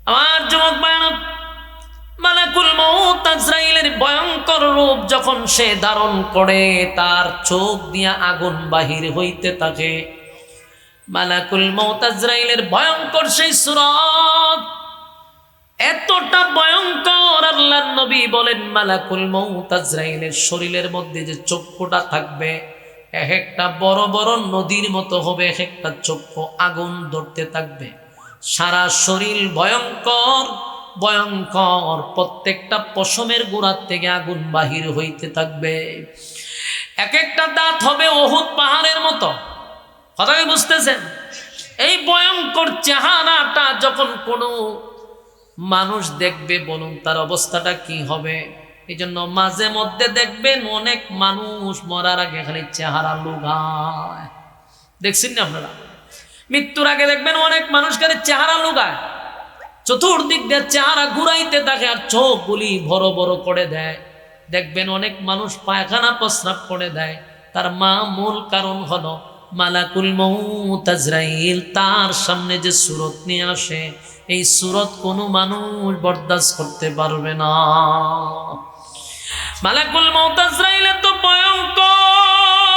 আমার যুবক বায়না, মালাকুল মউত আজরাইলের ভয়ঙ্কর রূপ যখন সে ধারণ করে, তার চোখ দিয়া আগুন বাহির হইতে থাকে। মালাকুল মউত আজরাইলের ভয়ঙ্কর সেই সূরত এতটা ভয়ঙ্কর, আল্লাহর নবী বলেন মালাকুল মউত আজরাইলের শরীরের মধ্যে যে চক্ষুটা থাকবে, এক একটা বড় বড় নদীর মতো হবে, এক একটা চক্ষু আগুন ধরতে থাকবে। সারা শরীর ভয়ঙ্কর ভয়ঙ্কর, প্রত্যেকটা পশমের গোড়ার থেকে আগুন বাহির হইতে থাকবে। এক একটা দাঁত হবে উহুদ পাহাড়ের মতো। কথা কি বুঝতেছেন? এই ভয়ঙ্কর চেহারাটা যখন কোনো মানুষ দেখবে, বলুন তার অবস্থাটা কি হবে? এই জন্য মাঝে মধ্যে দেখবেন অনেক মানুষ মরার আগে খালি চেহারা লুগায়। দেখছেন না আপনারা? মৃত্যুর আগে দেখবেন অনেক মানুষ খালি চেহারা লুগায়, চতুর্দিক দিয়ে চেহারা ঘুরাইতে থাকে আর চোখগুলি বড় বড় করে দেয়। দেখবেন অনেক মানুষ পায়খানা প্রস্রাব করে দেয়। তার মূল কারণ হলো মালাকুল মউত আজরাইল তার সামনে যে সূরত নিয়ে আসে, এই সূরত কোনো মানুষ বরদাস্ত করতে পারবে না। মালাকুল মউত আজরাইল তো ভয়ঙ্কর,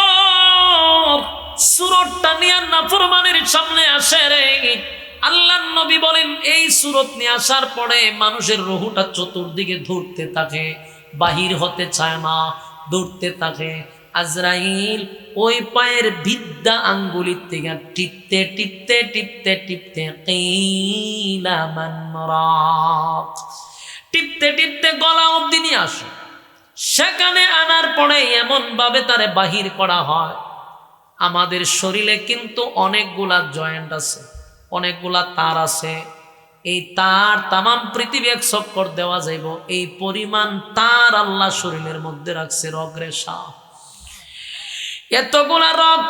সূরতটা নিয়ে নাফরমানের সামনে আসে রে। আল্লাহর নবী বলেন এই সূরত নিয়ে আসার পরে মানুষের রুহটা চতুর্দিকে ধরতে থাকে, বাহির হতে চায় না, দৌড়তে থাকে। আজরাইল ওই পায়ের বিদ্যা আঙ্গুলির থেকে টিপতে টিপতে টিপতে টিপতে কিলা মান রাক, টিপতে টিপতে গলা অবধি নিয়ে আসে। সেখানে আনার পরে এমন ভাবে তারে বাহির করা হয়। আমাদের শরীরে কিন্তু অনেকগুলা জয়েন্ট আছে, অনেকগুলা তার আছে। এই তার তামাম পৃথিবী এক চক্কর দেওয়া যাইব, এই পরিমাণ তার আল্লাহ শরীরের মধ্যে রাখছে রগরেশা। এতগুলা রগ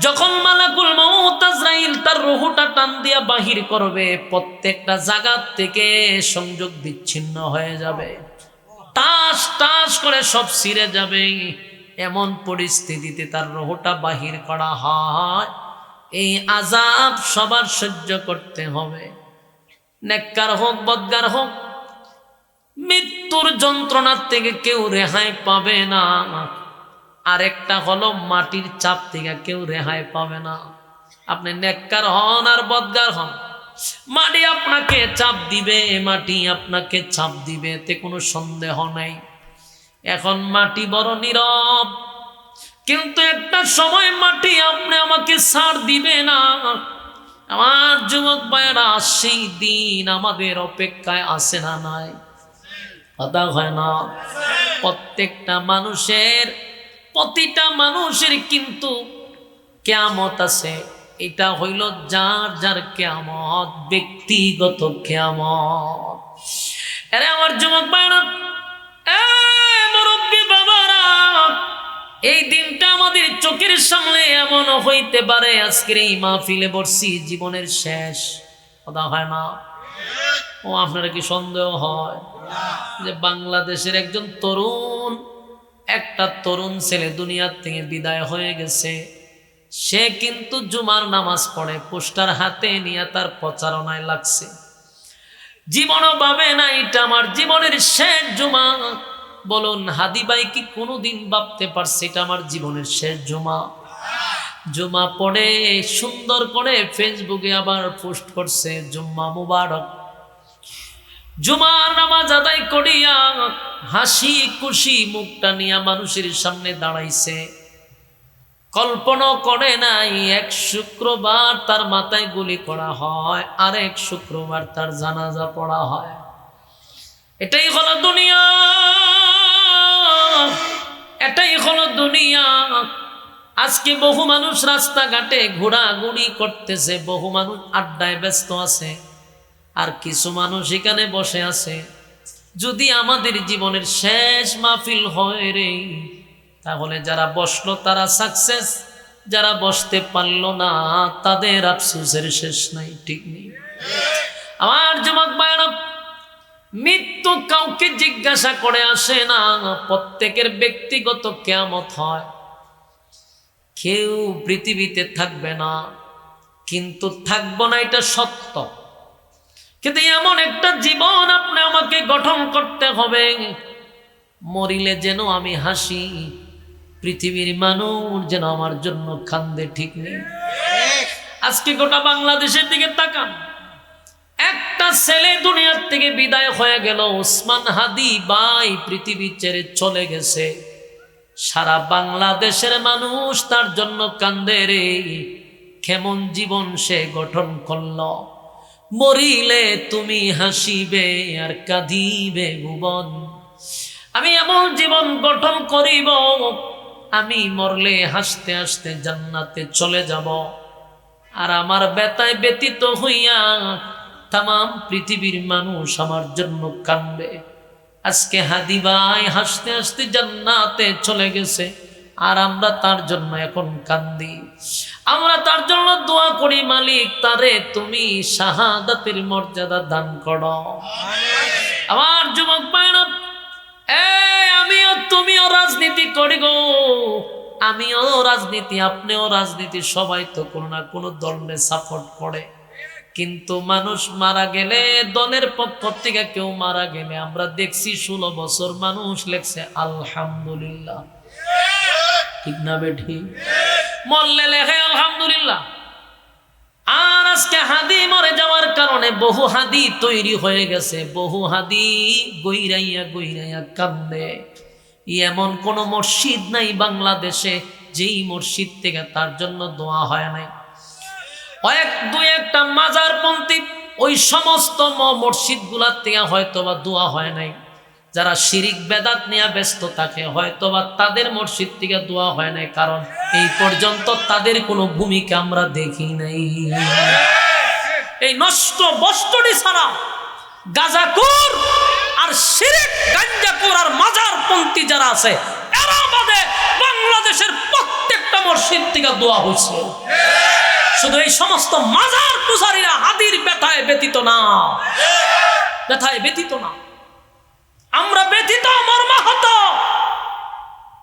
যখন মালাকুল মউত আজরাইল তার রুহটা টান দিয়া বাহির করবে, প্রত্যেকটা জায়গা থেকে সংযোগ বিচ্ছিন্ন হয়ে যাবে, টাস টাস করে সব ছিঁড়ে যাবে। এমন পরিস্থিতিতে তার রুহটা বাহির করা হয়। এই আযাব সবার সহ্য করতে হবে, নেককার হোক বদকার হোক। মৃত্যুর যন্ত্রণার থেকে কেউ রেহাই পাবে না। আরেকটা হলো মাটির চাপ থেকে কেউ রেহাই পাবে না। আপনি নেককার হন আর বদকার হন, মাটি আপনাকে চাপ দিবে, মাটি আপনাকে চাপ দিবে, এতে কোনো সন্দেহ নাই। এখন মাটি বড় নীরব, কিন্তু একটা সময় মাটি আপনি আমাকে ছাড় দিবে না। আমার যুবক ভাইয়েরা, সেই দিন আমাদের অপেক্ষায় আসে না নাই? কথা হয় না? প্রত্যেকটা মানুষের, প্রতিটা মানুষের কিন্তু কিয়ামত আছে। এটা হইল যার যার কিয়ামত, ব্যক্তিগত কিয়ামত। আরে আমার যুবক ভাইরা, মুরব্বী বাবারা, এই দিনটা আমাদের চোখের সামনে এমন হইতে পারে আজকের এই মাহফিলে বসছি জীবনের শেষ। কথা হয় না? ও আপনারা কি সন্দেহ হয় যে বাংলাদেশের একজন তরুণ, একটা তরুণ ছেলে দুনিয়ার থেকে বিদায় হয়ে গেছে? সে কিন্তু জুমার নামাজ পড়ে, পোস্টার হাতে নিয়ে তার প্রচারণায় লাগছে। জীবনও ভাবে না এটা আমার জীবনের শেষ জুমা। বলুন হাদি ভাই কি কোনোদিন ভাবতে পারছে এটা আমার জীবনের শেষ জুমা? জুমা পড়ে সুন্দর করে ফেসবুকে আবার পোস্ট করছে জুম্মা মুবারক। জুমার নামাজ আদায় করিয়া হাসি খুশি মুখটা নিয়ে মানুষের সামনে দাঁড়াইছে। কল্পনা করে নাই এক শুক্রবার তার মাথায় গুলি করা হয়, আর এক শুক্রবার তার জানাজা পড়া হয়। এটাই হলো দুনিয়া, এটাই হলো দুনিয়া। আজকে বহু মানুষ রাস্তাঘাটে ঘোরাঘুরি করতেছে, বহু মানুষ আড্ডায় ব্যস্ত আছে, আর কিছু মানুষ এখানে বসে আছে। যদি আমাদের জীবনের শেষ মাহফিল হয় রে, তাহলে যারা বসলো তারা সাকসেস, যারা বসতে পারলো না তাদের আফসোসের শেষ নাই। ঠিক নেই? আমার যুবক ভাইরা, মৃত্যু কাউকে জিজ্ঞাসা করে আসে না, প্রত্যেকের ব্যক্তিগত কিয়ামত হয়। কেউ পৃথিবীতে থাকবে না, কিন্তু থাকবো না এটা সত্য। কিন্তু এমন একটা জীবন আপনি আমাকে গঠন করতে হবে, মরিলে যেন আমি হাসি, পৃথিবীর মানুষ যেন আমার জন্য কান্দে। ঠিক নেই? আজকে গোটা বাংলাদেশের দিকে তাকান, একটা ছেলে দুনিয়ার থেকে বিদায় হয়ে গেল, ওসমান হাদি ভাই পৃথিবী ছেড়ে চলে গেছে, সারা বাংলাদেশের মানুষ তার জন্য কান্দে রে। কেমন জীবন সে গঠন করল, মরিলে তুমি হাসিবে আর কাঁদিবে ভুবন। আমি এমন জীবন গঠন করিব, আমি মরলে হাসতে হাসতে জান্নাতে চলে যাব, আর আমার ব্যথায় ব্যতীত হইয়া তামাম পৃথিবীর মানুষ আমার জন্য কান্দবে। আজকে হাদি ভাই হাসতে হাসতে জান্নাতে চলে গেছে, আর আমরা তার জন্য এখন কান্দি। আমরা তার জন্য দোয়া করি, মালিক তারে তুমি শাহাদাতের মর্যাদা দান করো। আমার যুবক ভাইরা, আমিও তুমিও রাজনীতি করি গো, আমিও রাজনীতি, আপনিও রাজনীতি, সবাই তো কোনো না কোনো দলে সাপোর্ট করে। কিন্তু মানুষ মারা গেলে, দলের পক্ষ থেকে কেউ মারা গেলে, আমরা দেখছি 16 বছর মানুষ লেখছে আলহামদুলিল্লাহ। ঠিক না বেঠি? মরলে লেখে আলহামদুলিল্লাহ। আর আজকে হাদি মরে যাওয়ার কারণে বহু হাদি তৈরি হয়ে গেছে, বহু হাদি গইরাইয়া গইরাইয়া কান্দে। এমন কোন মসজিদ নাই বাংলাদেশে যেই মসজিদ থেকে তার জন্য দোয়া হয় নাই। দুই একটা মাজারপন্থী ওই সমস্ত মসজিদ গুলার থেকে হয়তোবা দোয়া হয় নাই। যারা শিরিক বেদাত নিয়ে ব্যস্ত থাকে, হয়তোবা তাদের মসজিদ থেকে দোয়া হয় নাই, কারণ এই পর্যন্ত তাদের কোনো ভূমিকা আমরা দেখি নাই। এই নষ্ট বস্তুটি ছাড়া গাঁজাখোর আর শিরিক গাঞ্জাখোর আর মাজারপন্থী যারা আছে, এরা বাদে বাংলাদেশের প্রত্যেকটা মসজিদ থেকে দোয়া হয়েছে। শুধু এই সমস্ত মাজার পূজারীরা হাদির ব্যথায় ব্যতীত না, ব্যথায় ব্যতীত না। আমরা ব্যতীত মর্মাহত,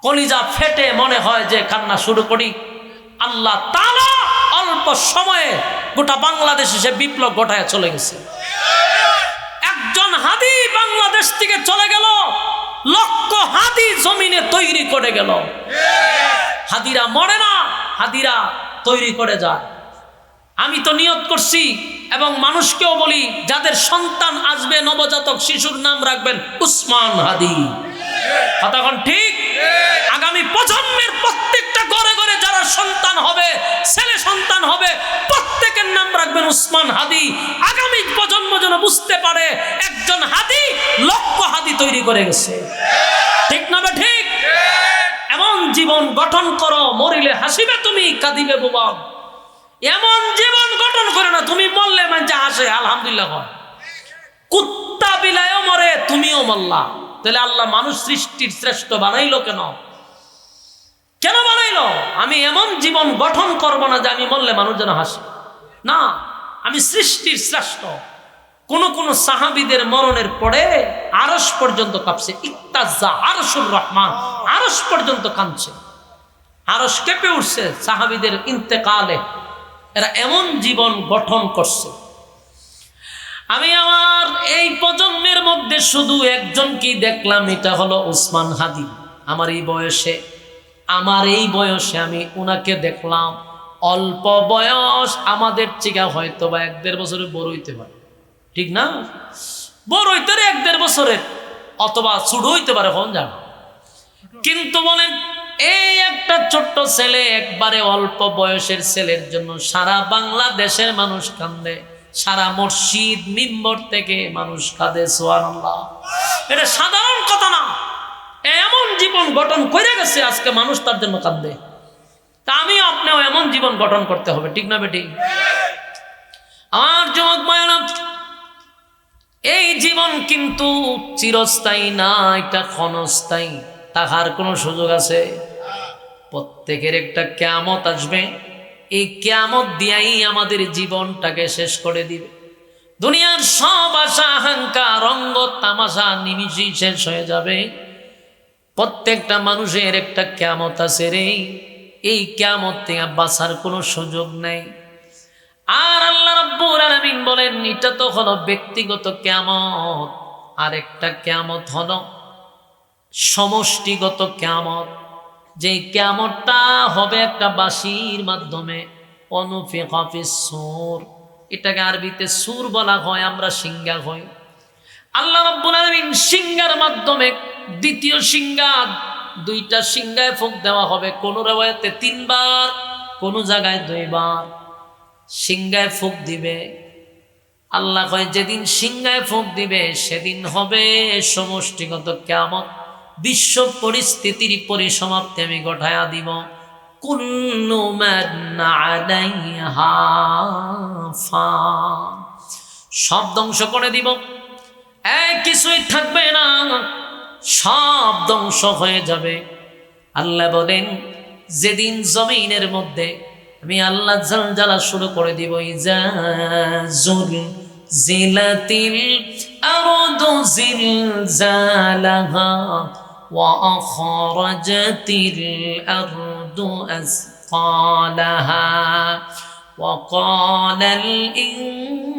কলিজা ফেটে মনে হয় যে কান্না শুরু করি। আল্লাহ তাআলা অল্প সময়ে গোটা বাংলাদেশে সে বিপ্লব ঘটায় চলে গেছে। একজন হাদি বাংলাদেশ থেকে চলে গেল, লক্ষ হাদি জমিনে তৈরি করে গেল। হাদিরা মরে না, হাদিরা তৈরি করে যায়। আমি তো নিয়ত করছি এবং মানুষকেও বলি, যাদের সন্তান আসবে নবজাতক শিশুর নাম রাখবেন উসমান হাদি। কতক্ষণ ঠিক? আগামী প্রজন্মের প্রত্যেকটা ঘরে ঘরে যারা সন্তান হবে, ছেলে সন্তান হবে, প্রত্যেকের নাম রাখবেন উসমান হাদি। আগামী প্রজন্ম যেন বুঝতে পারে একজন হাদি লক্ষ হাদি তৈরি করে গেছে। ঠিক না বে ঠিক? এমন জীবন গঠন করো, মরিলে হাসিবে তুমি, কাঁদিবে ভুবন। এমন জীবন গঠন করে না তুমি মরলে মানে হাসে আলহামদুলিল্লাহ। কুত্তা বিলায়ও মরে, তুমিও মরলা, তাহলে আল্লাহ মানুষ সৃষ্টির শ্রেষ্ঠ বানাইলো কেন? কেন বানাইলো? আমি এমন জীবন গঠন করব না যে আমি মরলে মানুষ যেন হাসে। না, আমি সৃষ্টির শ্রেষ্ঠ। কোন কোন সাহাবীদের মরণের পরে আরশ পর্যন্ত কাঁপছে, ইত্তাজা আরশুর রহমান, আরশ পর্যন্ত কাঁদছে, আরশ কেঁপে উঠছে সাহাবীদের ইন্তেকালে। এরা এমন জীবন গঠন করছে। আমি আমার এই প্রজন্মের মধ্যে শুধু একজনকেই দেখলাম, এটা হলো উসমান হাদি। আমার এই বয়সে আমি উনাকে দেখলাম। অল্প বয়স, আমাদের চিকা হয়তো বা 1-1.5 বছরের বড় হইতে পারে। ঠিক না? বড় হইতে 1-1.5 বছরের, অথবা ছোট হইতে পারে, কোন জানো। কিন্তু বলেন, এই একটা ছোট্ট ছেলে, একবারে অল্প বয়সের ছেলের জন্য সারা বাংলাদেশের মানুষ কান্দে, সারা মসজিদ মিম্বর থেকে মানুষ কাঁদে। সুবহানাল্লাহ। এটা সাধারণ কথা না, এমন জীবন গঠন করে গেছে, আজকে মানুষ তার জন্য কান্দে। তা আমিও আপনিও এমন জীবন গঠন করতে হবে। ঠিক না বেটি? আমার যুবক ভাইরা, এই জীবন কিন্তু চিরস্থায়ী না, এটা ক্ষণস্থায়ী। তাহার কোনো সুযোগ আছে? প্রত্যেকের একটা কিয়ামত আসবে। এই কিয়ামত দিয়াই আমাদের জীবনটাকে শেষ করে দিবে। দুনিয়ার সব আশা আকাঙ্ক্ষা রঙ্গ তামাশা নিমিষেই শেষ হয়ে যাবে। প্রত্যেকটা মানুষের একটা কিয়ামত আছে রে। এই কিয়ামত থেকে বাঁচার কোনো সুযোগ নেই। আর আল্লাহ রাব্বুল আলামিন বলেন এটা তো হলো ব্যক্তিগত কিয়ামত, আর একটা কিয়ামত হলো সমষ্টিগত কিয়ামত। যে কিয়ামতটা হবে একটা বাঁশির মাধ্যমে, অনুফিখা ফিস সূর, এটাকে আরবিতে সূর বলা হয়, আমরা সিংহা হই। আল্লাহ রাব্বুল আলামিন সিংহার মাধ্যমে, দ্বিতীয় সিংহা, দুইটা সিংহায় ফুঁক দেওয়া হবে। কোন রিওয়ায়াতে 3 বার, কোন জায়গায় 2 বার সিংহায় ফুঁক দিবে। আল্লাহ কয় যেদিন সিংহায় ফুঁক দিবে সেদিন হবে সমষ্টিগত কিয়ামত, বিশ্ব পরিস্থিতির পরিসমাপ্তি আমি ঘটায়া দিব। কুল্লু মান আলাইহা ফান, সব ধ্বংস করে দিব, কিছুই থাকবে না, সব ধ্বংস হয়ে যাবে। আল্লাহ বলেন যেদিন জমিনের মধ্যে আমি আল্লাহ জালজালা শুরু করে দিব, ইজা জুলজিলাতিল আরদু জিলজালাহা ওয়া আখরাজাতিল আরদু আসকালাহা ওয়া ক্বালাল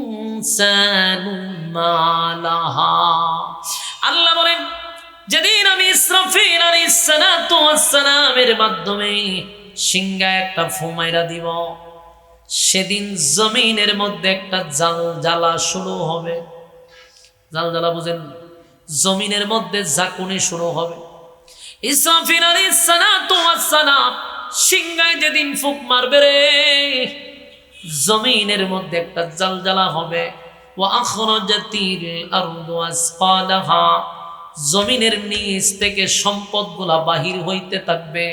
ইনসানু মা লাহা। আল্লাহ বলেন যেদিন আমি ইসরাফিল আলাইহিস সালাতু ওয়াস সালামের মাধ্যমে সিংহায় একটা ফুমাইরা দিব, সেদিন জমিনের মধ্যে একটা জ্বালা শুরু হবে। জ্বালা বুঝেন? জমিনের মধ্যে ঝাঁকুনি শুরু হবে। ইসরাফিল আলাইহিস সালাতু ওয়াস সালাম সিংহায় যেদিন ফুঁক মারবে রে, জমিনের মধ্যে একটা জ্বালা হবে। ওয়া আখরাজাতিল আরদু আসকালাহা, জমিনের নিচ থেকে সম্পদগুলা বাহির হইতে থাকবে।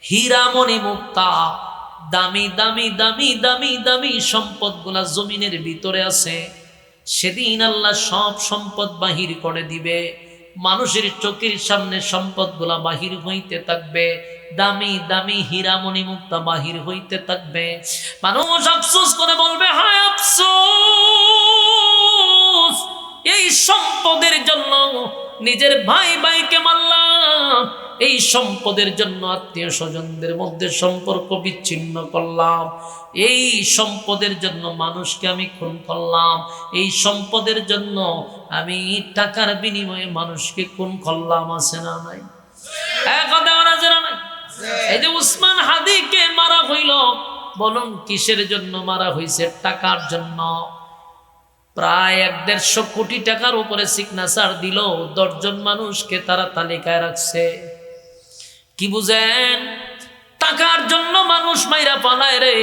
হীরামণি মুক্তা, দামি দামি দামি দামি দামি সম্পদগুলা জমিনের ভিতরে আছে। সেদিন আল্লাহ সব সম্পদ বাহির করে দিবে। মানুষের চোখের সামনে সম্পদগুলা বাহির হইতে থাকবে, দামি দামি হীরামণি মুক্তা বাহির হইতে থাকবে। মানুষ আফসোস করে বলবে, হায় আফসোস, এই সম্পদের জন্য নিজের ভাই ভাইকে মারলাম, এই সম্পদের জন্য আত্মীয় স্বজনদের মধ্যে সম্পর্ক বিচ্ছিন্ন করলাম, এই সম্পদের জন্য মানুষকে আমি খুন করলাম, এই সম্পদের জন্য আমি টাকার বিনিময়ে মানুষকে খুন করলাম। আছে না নাই? কথা আছে না নাই? এই যে উসমান হাদিকে মারা হইল, বলুন কিসের জন্য মারা হইছে? টাকার জন্য। প্রায় 150 কোটি টাকার উপরে সিগনেচার দিল, 10 জন মানুষকে তারা তালিকায় রাখছে। কি বুঝেন? টাকার জন্য মানুষ মাইরা ফালায় রে,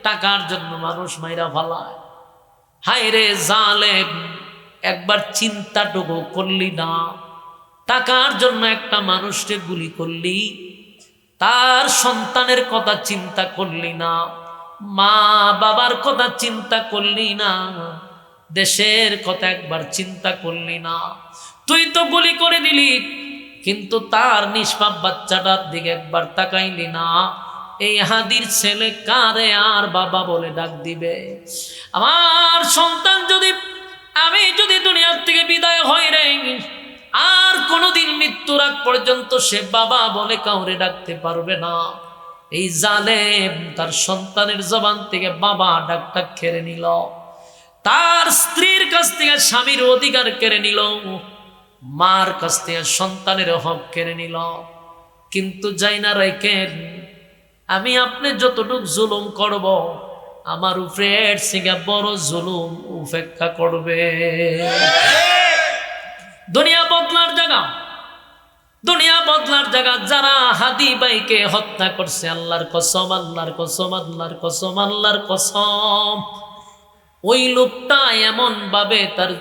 টাকার জন্য মানুষ মাইরা ফালায়। হায় রে জালেম, একবার চিন্তাটুকু করলি না? টাকার জন্য একটা মানুষকে গুলি করলি, তার সন্তানের কথা চিন্তা করলি না, মা বাবার কথা চিন্তা করলি না, দেশের কথা একবার চিন্তা করলি না। তুই তো গুলি করে দিলি, কিন্তু তার নিষ্পাপ বাচ্চাটার দিকে একবার তাকাইলি না। এই হাদির ছেলে কারে আর বাবা বলে ডাক দিবে? আমার সন্তান যদি, আমি যদি দুনিয়ার থেকে বিদায় হই রে, আর কোনোদিন মৃত্যুর আগ পর্যন্ত সে বাবা বলে কাউরে ডাকতে পারবে না। এই জালেম তার সন্তানের জবান থেকে বাবা ডাকটা কেড়ে নিল, তার স্ত্রীর কাছ থেকে স্বামীর অধিকার কেড়ে নিল, মার কাছ থেকে সন্তানের হক কেড়ে নিল। কিন্তু যাই না রাইকেন, আমি আপনি যতটুক জুলুম করব, আমার উপরে এর থেকে বড় জুলুম উপেক্ষা করবে। দুনিয়া বদলার জায়গা, দুনিয়া বদলার জায়গা। যারা হাদি ভাইকে হত্যা করছে, আল্লাহর কসম, আল্লাহর কসম, আল্লাহর কসম, আল্লাহর কসম, ওই লোকটা এমন ভাবে তার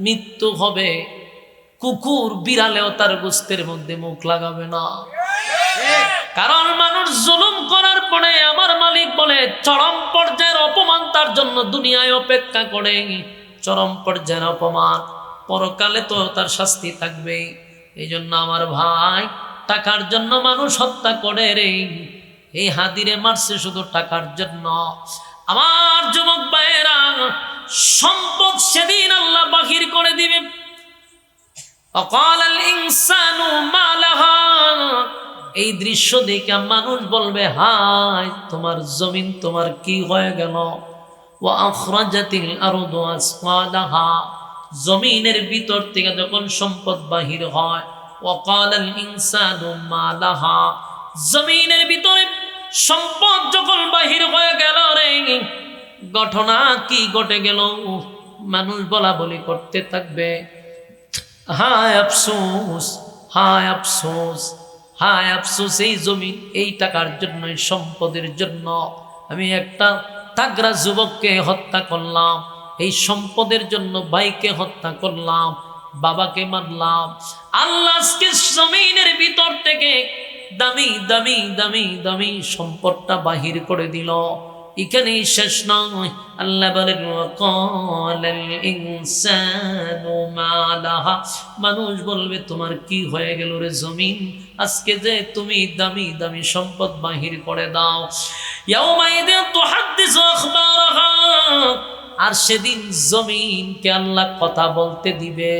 মৃত্যু হবে, কুকুর বিড়ালেও তার গোস্তের মধ্যে মুখ লাগাবে না। কারণ মানুষ জুলুম করার পরে আমার মালিক বলে চরম পর্যায়ের অপমান তার জন্য দুনিয়ায় অপেক্ষা করে। চরম পর্যায়ের অপমান, পরকালে তো তার শাস্তি থাকবে। এই জন্য আমার ভাই, টাকার জন্য মানুষ হত্যা করে রে। এই হাদিরে মারছে শুধু টাকার জন্য। আমার যুবক ভাইয়েরা, সম্পদ সেদিন আল্লাহ বাহির করে দিবে। অকালাল ইনসানু মা লাহা, এই দৃশ্য দেখে মানুষ বলবে, হায় তোমার জমিন তোমার কি হয়ে গেল? ওয়া আখরাজাতিল আরদু আসফালাহা, জমিনের ভিতর থেকে যখন সম্পদ বাহির হয়, ওয়া ক্বালাল ইনসানু মা লাহা, জমিনের ভিতরে সম্পদ যখন বাহির হয়ে গেল রে, ঘটনা কি ঘটে গেল? মানুষ বলা বলি করতে থাকবে, হায় আফসোস, হায় আফসোস, হায় আফসোস, এই জমি, এই টাকার জন্য, এই সম্পদের জন্য আমি একটা তাগড়া যুবককে হত্যা করলাম, এই সম্পদের জন্য ভাইকে হত্যা করলাম, বাবাকে মারলাম। আল্লাহ আজকে জমিনের ভিতর থেকে দামি দামি দামি দামি সম্পদটা বাহির করে দিল। এখানেই শেষ নয়, আল্লাহ বলেন ওয়াকালাল ইনসানু মা লাহা, মানুষ বলবে তোমার কি হয়ে গেল রে জমিন, আজকে যে তুমি দামি দামি সম্পদ বাহির করে দাও। ইয়াউমাইদিন তুহাদ্দিসু আখবারাহা, আর সেদিন জমিনকে আল্লাহ কথা বলতে দিবে,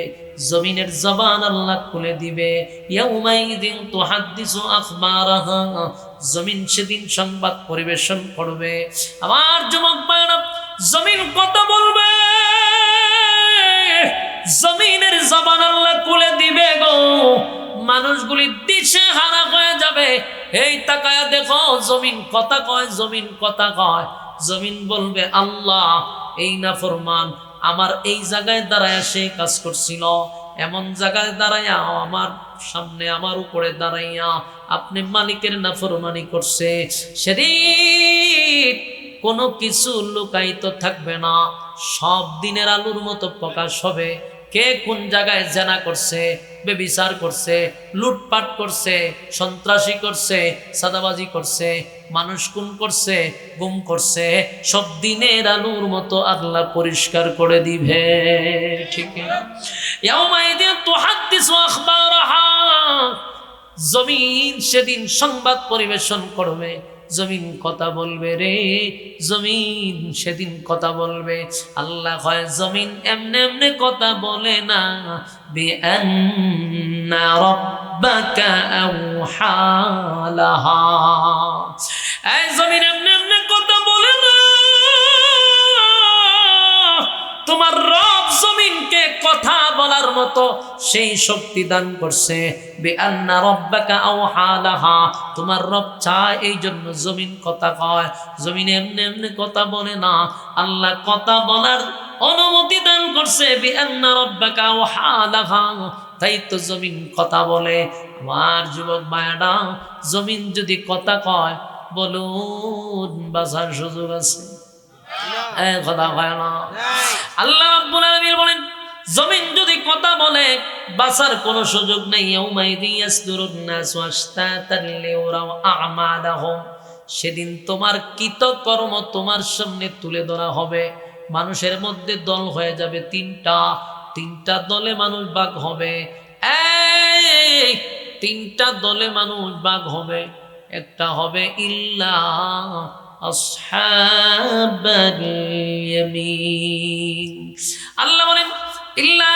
জমিনের জবান আল্লাহ খুলে দিবে। ইয়াউমাইদিন তুহাদ্দিসু আখবারাহা, জমিন সেদিন সংবাদ পরিবেশন করবে। আমার যুবক ভাইরা, জমিন কথা বলবে, জমিনের জবান আল্লাহ খুলে দিবে গো। মানুষগুলি দিশে হারা হয়ে যাবে। এই তাকায়া দেখো, জমিন কথা কয়, জমিন কথা কয়। জমিন বলবে আল্লাহ, এই নাফরমান আমার এই জায়গায় দাঁড়ায় সেই কাজ করছিল, এমন জায়গায় দাঁড়াইয়া আমার সামনে আমার উপরে দাঁড়াইয়া আপনি মালিকের নাফরমানি করছে। সেদিন কোনো কিছু লুকায়িত থাকবে না, সব দিনের আলুর মতো প্রকাশ হবে। কে কোন জায়গায় জেনা করছে, বেবিচার করছে, লুটপাট করছে, সন্ত্রাসী করছে, সাদাবাজি করছে, মানুষ খুন করছে, গুম করছে, সব দিনের আলুর মতো আল্লাহ পরিষ্কার করে দিবে। ঠিক না? ইয়াউমাইদিন তুহাদ্দিসু আখবারাহা, জমিন সেদিন সংবাদ পরিবেশন করবে। জমিন কথা বলবে রে, জমিন সেদিন কথা বলবে। আল্লাহ কয় জমিন এমনে এমনে কথা বলে না, বিআন্না রাব্বাকা আওহা লাহা, এই জমিন এমনে এমনে কথা বলে না, তোমার রব জমিনকে কথা বলার মতো সেই শক্তি দান করছে। বিআন্না রাব্বাকা আওহা লাহা, তোমার রব চায় এই জন্য জমিন কথা কয়। জমিন এমনি এমনি কথা বলে না, আল্লাহ কথা বলার অনুমতি দান করছে। বিআন্না রাব্বাকা আওহা লাহা, তাই তো জমিন কথা বলে। আমার যুবক ভাইরা, জমিন যদি কথা কয়, বলুন বাঁচার সুযোগ আছে? কথা কয় না। আল্লাহ রাব্বুল আলামিন বলেন জমিন যদি কথা বলে, বাঁচার কোনো সুযোগ নেই। ইয়াউমাইযিন ইয়াসদুরুন নাসু আশতাতান লিউরাউ আ'মালাহুম, সেদিন তোমার কৃতকর্ম তোমার সামনে তুলে ধরা হবে। মানুষের মধ্যে দল হয়ে যাবে তিনটা দলে মানুষ ভাগ হবে। এই তিনটা দলে মানুষ ভাগ হবে। একটা হবে ইল্লা আসহাবাল ইয়ামিন, আল্লাহ বলেন ইল্লা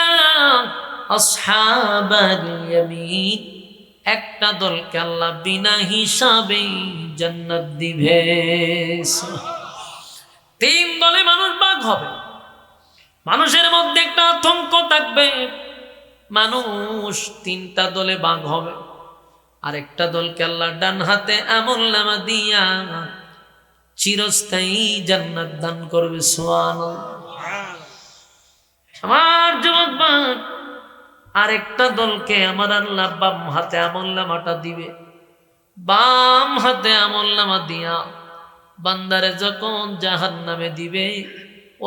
আসহাবাল ইয়ামিন, একটা দলকে আল্লাহ বিনা হিসাবে জান্নাত দিবে। তিন দলে মানুষ ভাগ হবে। মানুষের মধ্যে একটা আতঙ্ক থাকবে, মানুষ তিনটা দলে ভাগ হবে। আরেকটা দলকে আল্লাহ ডান হাতে আমলনামা দিয়া চিরস্থায়ী জান্নাত দান করবে। সুবহানাল্লাহ। আমার যুবক ভাই, আরেকটা দলকে আমার আল্লাহ বাম হাতে আমলনামাটা দিবে। বাম হাতে আমলনামা দিয়া বান্দারে যখন জাহান্নামে দিবে,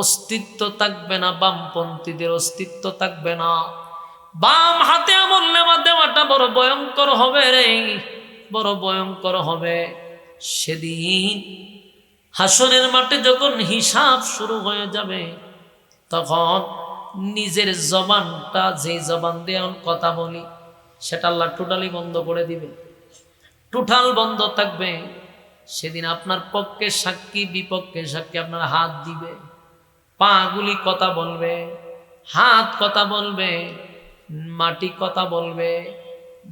অস্তিত্ব থাকবে না, বামপন্থীদের অস্তিত্ব থাকবে না। বাম হাতে আমলনামা দেওয়াটা বড় ভয়ঙ্কর হবে রে, বড় ভয়ঙ্কর হবে। সেদিন হাসরের মাঠে যখন হিসাব শুরু হয়ে যাবে, তখন নিজের জবানটা, যে জবান দিয়ে কথা বলি, সেটা আল্লাহ টোটালি বন্ধ করে দিবে। টোটাল বন্ধ থাকবে। সেদিন আপনার পক্ষে সাক্ষী, বিপক্ষে সাক্ষী আপনার হাত দিবে, পাগুলি কথা বলবে, হাত কথা বলবে, মাটি কথা বলবে।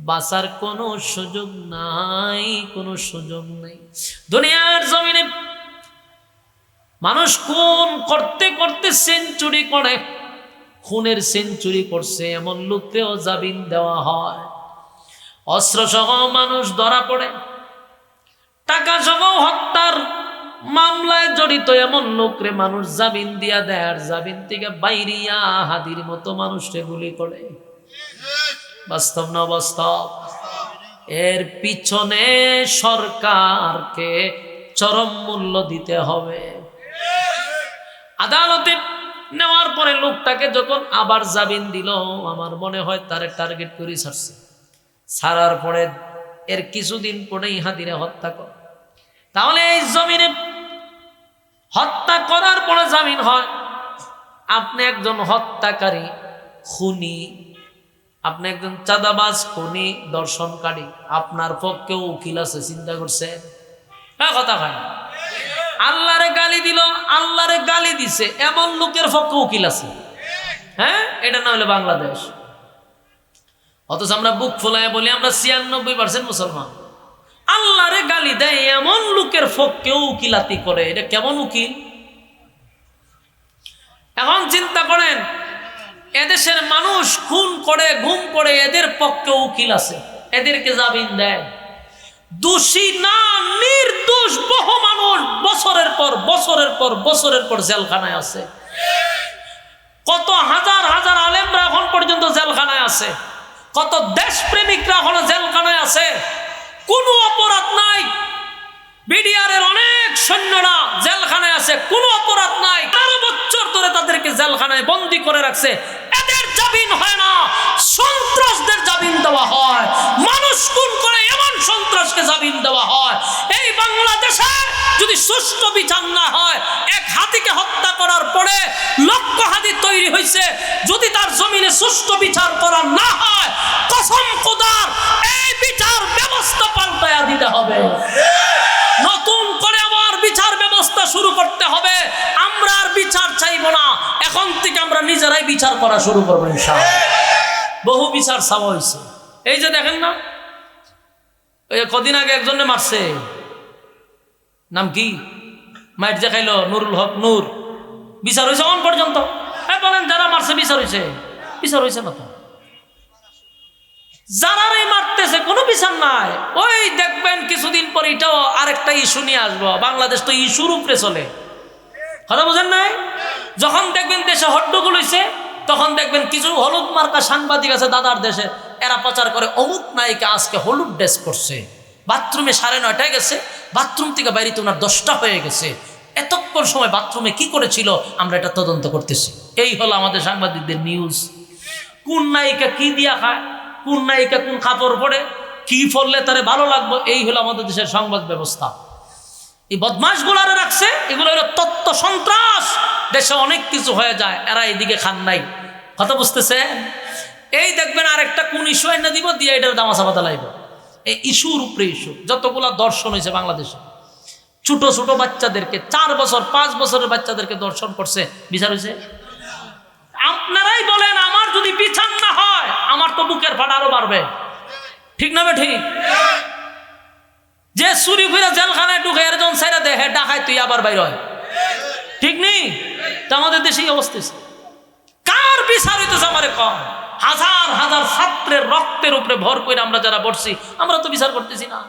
বাঁচার কোনো সুযোগ নাই, কোনো সুযোগ নেই। দুনিয়ার জমিনে মানুষ খুন করতে করতে সেঞ্চুরি করে, খুনের সেঞ্চুরি করছে এমন লোককেও জামিন দেওয়া হয়। অস্ত্র সহ মানুষ ধরা পড়ে, টাকা সহ হত্যার মামলায় জড়িত এমন লোকরে মানুষ জামিন দিয়া দেয়, আর জামিন থেকে বাইরিয়া হাদির মতো মানুষকে গুলি করে। বাস্তব না বাস্তব? এর পিছনে সরকারকে চরম মূল্য দিতে হবে। আদালতে নেওয়ার পরে লোকটাকে যখন আবার জামিন দিল, আমার মনে হয় তারে টার্গেট করে ছাড়ছে। ছাড়ার পরে এর কিছুদিন পরেই হাদিরে হত্যা করে। তাহলে এই জমিনে হত্যা করার পরে জামিন হয়। আপনি একজন হত্যাকারী, খুনি, আপনি একজন চাঁদাবাজ, খুনি, দর্শনকারী, আপনার পক্ষে উকিল আছে, চিন্তা করছেন? হ্যাঁ, কথা হয় না। আল্লাহরে গালি দিল, আল্লাহরে গালি দিছে এমন লোকের পক্ষে উকিল আছে? হ্যাঁ, এটা না হলে বাংলাদেশ। অথচ আমরা বুক ফোলায় বলি আমরা 96% মুসলমান। আল্লাহরে গালি দেয় এমন লোকের পক্ষে উকিলাতি করে, এটা কেমন উকিল? এখন চিন্তা করেন, এদেশের মানুষ খুন করে, গুম করে, এদের পক্ষে উকিল আছে, এদেরকে জামিন দেয়। দোষী না, নির্দোষ বহু মানুষ বছরের পর বছরের পর বছরের পর জেলখানায় আছে। কত হাজার হাজার আলেমরা এখন পর্যন্ত জেলখানায় আছে, কত দেশপ্রেমিকরা এখনো জেলখানায় আছে, কোনো অপরাধ নাই। বিডিআরের অনেক সৈন্যরা জেলখানায় আছে, কোনো অপরাধ নাই। 12 বছর ধরে তাদেরকে জেলখানায় বন্দী করে রাখছে, এদের জামিন হয় না। সন্ত্রাসদের জামিন দেওয়া হয়, মানুষ খুন করে এমন সন্ত্রাসকে জামিন দেওয়া হয়। এই বাংলাদেশে যদি সুষ্ঠু বিচার না হয়, এক হাতিকে হত্যা করার পরে লক্ষ হাতি তৈরি হয়েছে, যদি তার জমিনে সুষ্ঠু বিচার করা না হয়, কসম খোদার এই বিচার ব্যবস্থা পাল্টায়া দিতে হবে। নতুন করে আবার বিচার ব্যবস্থা শুরু করতে হবে। আমরা আর বিচার চাইব না, এখন থেকে আমরা নিজেরাই বিচার করা শুরু করবো ইনশাআল্লাহ। বহু বিচার চাওয়া হয়েছে। এই যে দেখেন না, ওই কদিন আগে একজনে মারছে, নাম কি, মাইট যে খাইলো, নুরুল হক নূর, বিচার হয়েছে অন পর্যন্ত? হ্যাঁ বলেন, যারা মারছে বিচার হয়েছে? বিচার হয়েছে না তো। যারাই মারতেছে কোনো বিচার নাই। ওই দেখবেন কিছুদিন পর এটাও আরেকটা ইস্যু নিয়ে আসবো। বাংলাদেশ তো ইস্যুর উপরে চলে, কথা বোঝেন নাই? যখন দেখবেন দেশে হট্টগোল হইছে, তখন দেখবেন কিছু হলুদ মার্কা সাংবাদিক আছে দাদার দেশে, এরা প্রচার করে অমুক নায়িকা আজকে হলুদ ড্রেস করছে, বাথরুমে 9:30 গেছে, বাথরুম থেকে বাইরে ওনার 10টা হয়ে গেছে, এতক্ষণ সময় বাথরুমে কি করেছিল আমরা এটা তদন্ত করতেছি। এই হলো আমাদের সাংবাদিকদের নিউজ। কোন নায়িকা কি দিয়া খায়, কোন নায়িকা কোন কাপড় পরে, কি পরলে তারে ভালো লাগবে, এই হলো আমাদের দেশের সংবাদ ব্যবস্থা। এই বদমাশ গুলারে রাখছে, এগুলো হলো তত্ত্ব সন্ত্রাস। দেশে অনেক কিছু হয়ে যায়, এরা এইদিকে খান নাই, কথা বুঝতেছে? এই দেখবেন আরেকটা কোন ইস্যু এনে দিব, দিয়ে এটার দামাচা বাতা লাগবে। এই ইস্যুর উপরে ইস্যু। যতগুলা দর্শন হয়েছে বাংলাদেশে, ছোট ছোট বাচ্চাদেরকে, 4 বছর 5 বছরের বাচ্চাদেরকে দর্শন করছে, বিচার হয়েছে? আপনারাই বলেন, আমার যদি বিচার না হয় আমার তো বুকের ফাটা আরো বাড়বে, ঠিক না? ঠিক। যে চুরি করে জেলখানায় ঢুকে এর জন সাইরা দেহে ডাকায় তুই আবার বাইর হয়, ঠিক নেই? তো আমাদের দেশে অবস্থা কার বিচার হইতেছে আমারে কম? হাজার হাজার ছাত্রের রক্তের উপরে ভর করে আমরা যারা বসছি, আমরা তো বিচার করতেছি না।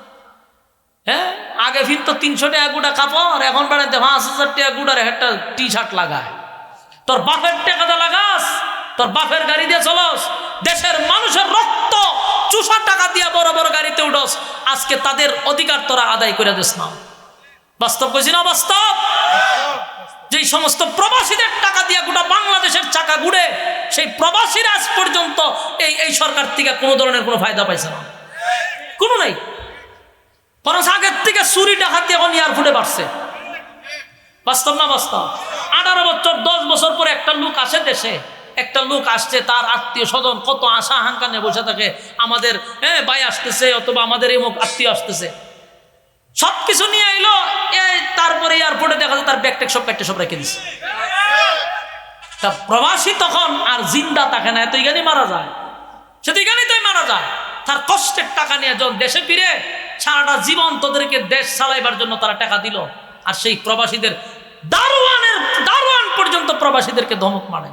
হ্যাঁ, আগে ফিরতো 300 টাকা গুড়া কাপড়, এখন বাড়াতে 5000 টাকা গুড়ার একটা টি-শার্ট লাগায়। তোর বাপের টাকাটা লাগাস, তোর বাপের গাড়ি দিয়ে চলস, দেশের মানুষের রক্ত চুষা টাকা দিয়ে বড় বড় গাড়িতে উঠস, আজকে তাদের অধিকার তোরা আদায় করে দিস না। বাস্তব কইছি না বাস্তব? যেই সমস্ত প্রবাসীদের টাকা দিয়ে গোটা বাংলাদেশের চাকা ঘুরে, সেই প্রবাসীরা আজ পর্যন্ত এই সরকার থেকে কোনো ধরনের কোনো ফায়দা পাইছে না, কোনো নাই। বরং আগের থেকে চুরি ডাকাতি এখন এয়ারপোর্টে বাড়ছে। বাস্তব না বাস্তব? 18 বছর 10 বছর পরে একটা লোক আসে দেশে, একটা লোক আসছে, তার আত্মীয় স্বজন কত আশা আকাঙ্ক্ষা নিয়ে বসে থাকে, আমাদের ভাই আসতেছে অথবা আমাদের এমুক আত্মীয় আসতেছে, সবকিছু নিয়ে আইলো। তারপরে এয়ারপোর্টে দেখা যায় তার ব্যাগটেক সব প্যাকটে সব রেখে দিচ্ছে। তা প্রবাসী তখন আর জিন্দা থাকে না, এত এখানেই মারা যায়, সে তো এখানেই তাই মারা যায়। তার কষ্টের টাকা নিয়ে যখন দেশে ফিরে, সারাটা জীবন তোদেরকে দেশ চালাইবার জন্য তারা টাকা দিল, আর সেই প্রবাসীদের দারোয়ান পর্যন্ত প্রবাসীদেরকে ধমক মারে।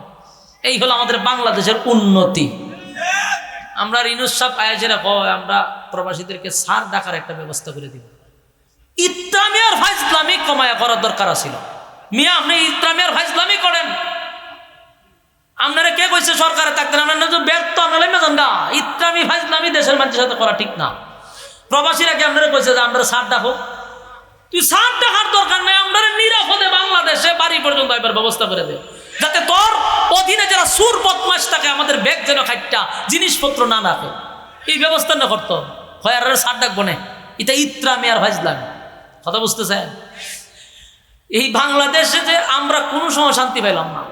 এই হলো আমাদের বাংলাদেশের উন্নতি। আমরা রিনুস সাহেব আয়াজেরা কয় আমরা প্রবাসীদেরকে সার ডাকার একটা ব্যবস্থা করে দিব। ইসলামী আর ফাইজলামি কমায়া করার দরকার ছিল। মিয়া আপনি ইসলামী আর ফাইজলামি করেন, আপনারা কে কইছে সরকারে থাকতেন? আপনারা তো ব্যর্থ, আপনারা জানগা ইসলামী ফাইজলামি দেশের মানুষের সাথে করা ঠিক না। প্রবাসীরা কি আপনারা কইছে যে আমরা সার ডাকো? তুই সার ডাকার দরকার নেই, আমরা নিরাপদে বাংলাদেশে বাড়ি পর্যন্ত এবার ব্যবস্থা করে দে, যাতে তোর অধীনে যারা সুর বদমাস থাকে আমাদের ব্যাগ যেন খাইটা জিনিসপত্র না রাখে। এই ব্যবস্থা না করতো হয় আর সার ডাকবো না। এটা ইসলামী আর ফাইজলামি, কথা বুঝতেছেন? এই বাংলাদেশে যে আমরা কোনো সময় শান্তি পাইলাম না।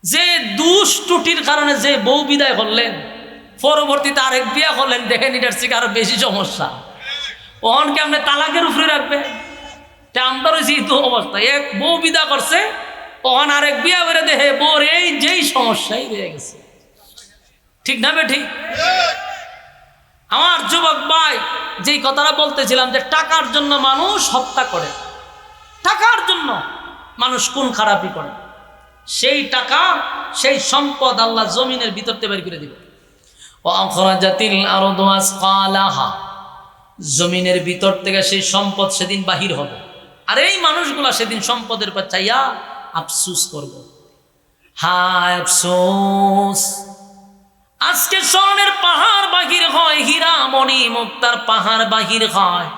যে দুষ্টুটির কারণে যে বউ বিদায় করলেন, পরবর্তীতে আরেক বিয়া করলেন, দেখেন এটার থেকে আরো বেশি সমস্যা। ওহনকে আপনি তালাকের উপরে রাখবে? আমরা রয়েছি তো অবস্থা, এক বউ বিদা করছে, ওহন আরেক বিয়া করে দেখে বউর এই যেই সমস্যাই রয়ে গেছে। ঠিক না বে ঠিক? আমার যুবক ভাই যেই কথাটা বলতেছিলাম যে টাকার জন্য মানুষ হত্যা করে, টাকার জন্য মানুষ কোন খারাপই করে, সেই টাকা সেই সম্পদ আল্লাহ জমিনের ভিতরতে বের করে দিবে। জমিনের ভিতর থেকে সেই সম্পদ সেদিন বাহির হবে, আর এই মানুষগুলা সেদিন সম্পদের পর চাইয়া আফসুস করবে। হায় আফসোস, আজকে স্বর্ণের পাহাড় বাহির হয়, হীরা মণি মুক্তার পাহাড় বাহির হয়,